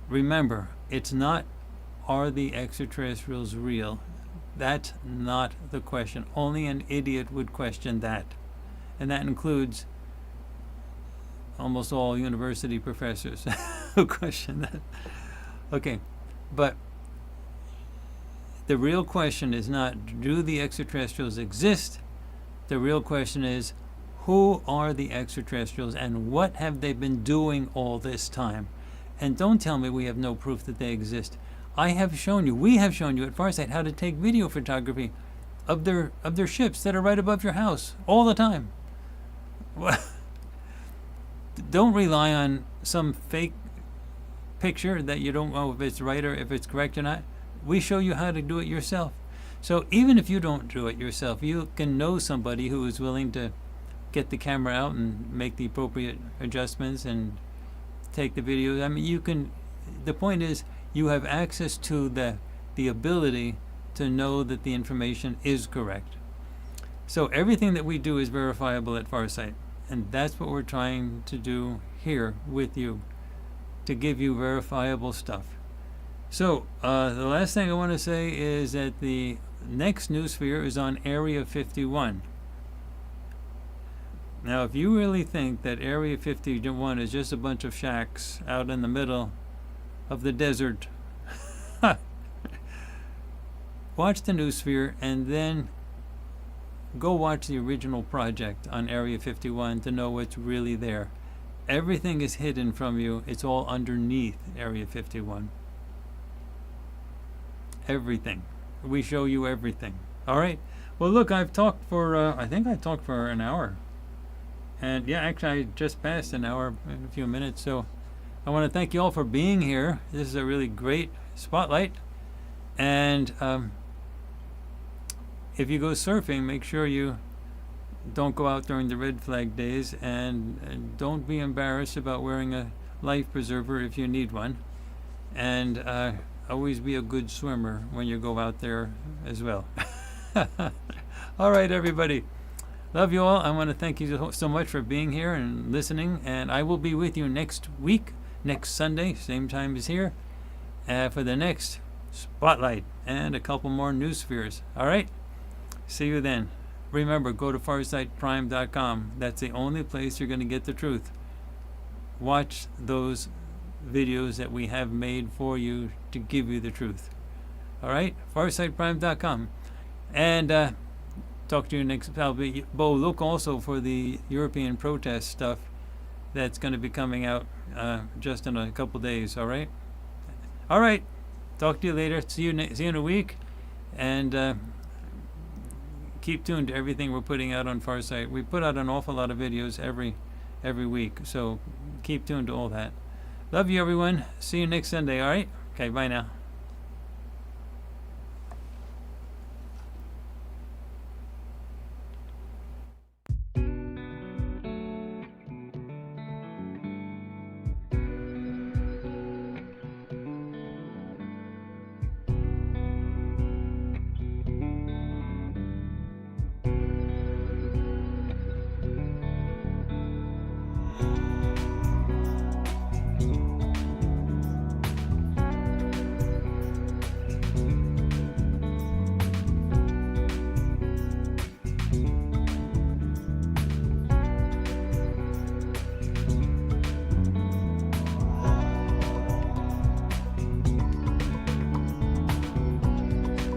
remember, it's not, are the extraterrestrials real? That's not the question. Only an idiot would question that. And that includes almost all university professors who question that. Okay, but the real question is not, do the extraterrestrials exist? The real question is, who are the extraterrestrials and what have they been doing all this time? And don't tell me we have no proof that they exist. I have shown you, we have shown you at Farsight how to take video photography of their ships that are right above your house all the time. Don't rely on some fake picture that you don't know if it's right or if it's correct or not. We show you how to do it yourself. So even if you don't do it yourself, you can know somebody who is willing to get the camera out and make the appropriate adjustments and take the videos. I mean, you can, the point is, you have access to the ability to know that the information is correct. So everything that we do is verifiable at Farsight, and that's what we're trying to do here with you, to give you verifiable stuff. So the last thing I want to say is that the next Noosphere is on Area 51. Now, if you really think that Area 51 is just a bunch of shacks out in the middle of the desert, watch the Noosphere and then go watch the original project on Area 51 to know what's really there. Everything is hidden from you. It's all underneath Area 51. Everything. We show you everything. All right. Well, look, I've talked for, I think I talked for an hour. And yeah, actually, I just passed an hour in a few minutes. So I want to thank you all for being here. This is a really great spotlight. And if you go surfing, make sure you don't go out during the red flag days, and don't be embarrassed about wearing a life preserver if you need one. And always be a good swimmer when you go out there as well. All right, everybody. Love you all. I want to thank you so much for being here and listening. And I will be with you next week, next Sunday, same time as here, for the next Spotlight and a couple more Noospheres. All right? See you then. Remember, go to farsightprime.com. That's the only place you're going to get the truth. Watch those videos that we have made for you to give you the truth. All right? farsightprime.com. And talk to you next. Bo, look also for the European protest stuff that's going to be coming out just in a couple days. All right? All right. Talk to you later. See you in a week. And keep tuned to everything we're putting out on Farsight. We put out an awful lot of videos every week. So keep tuned to all that. Love you, everyone. See you next Sunday, all right? Okay, bye now.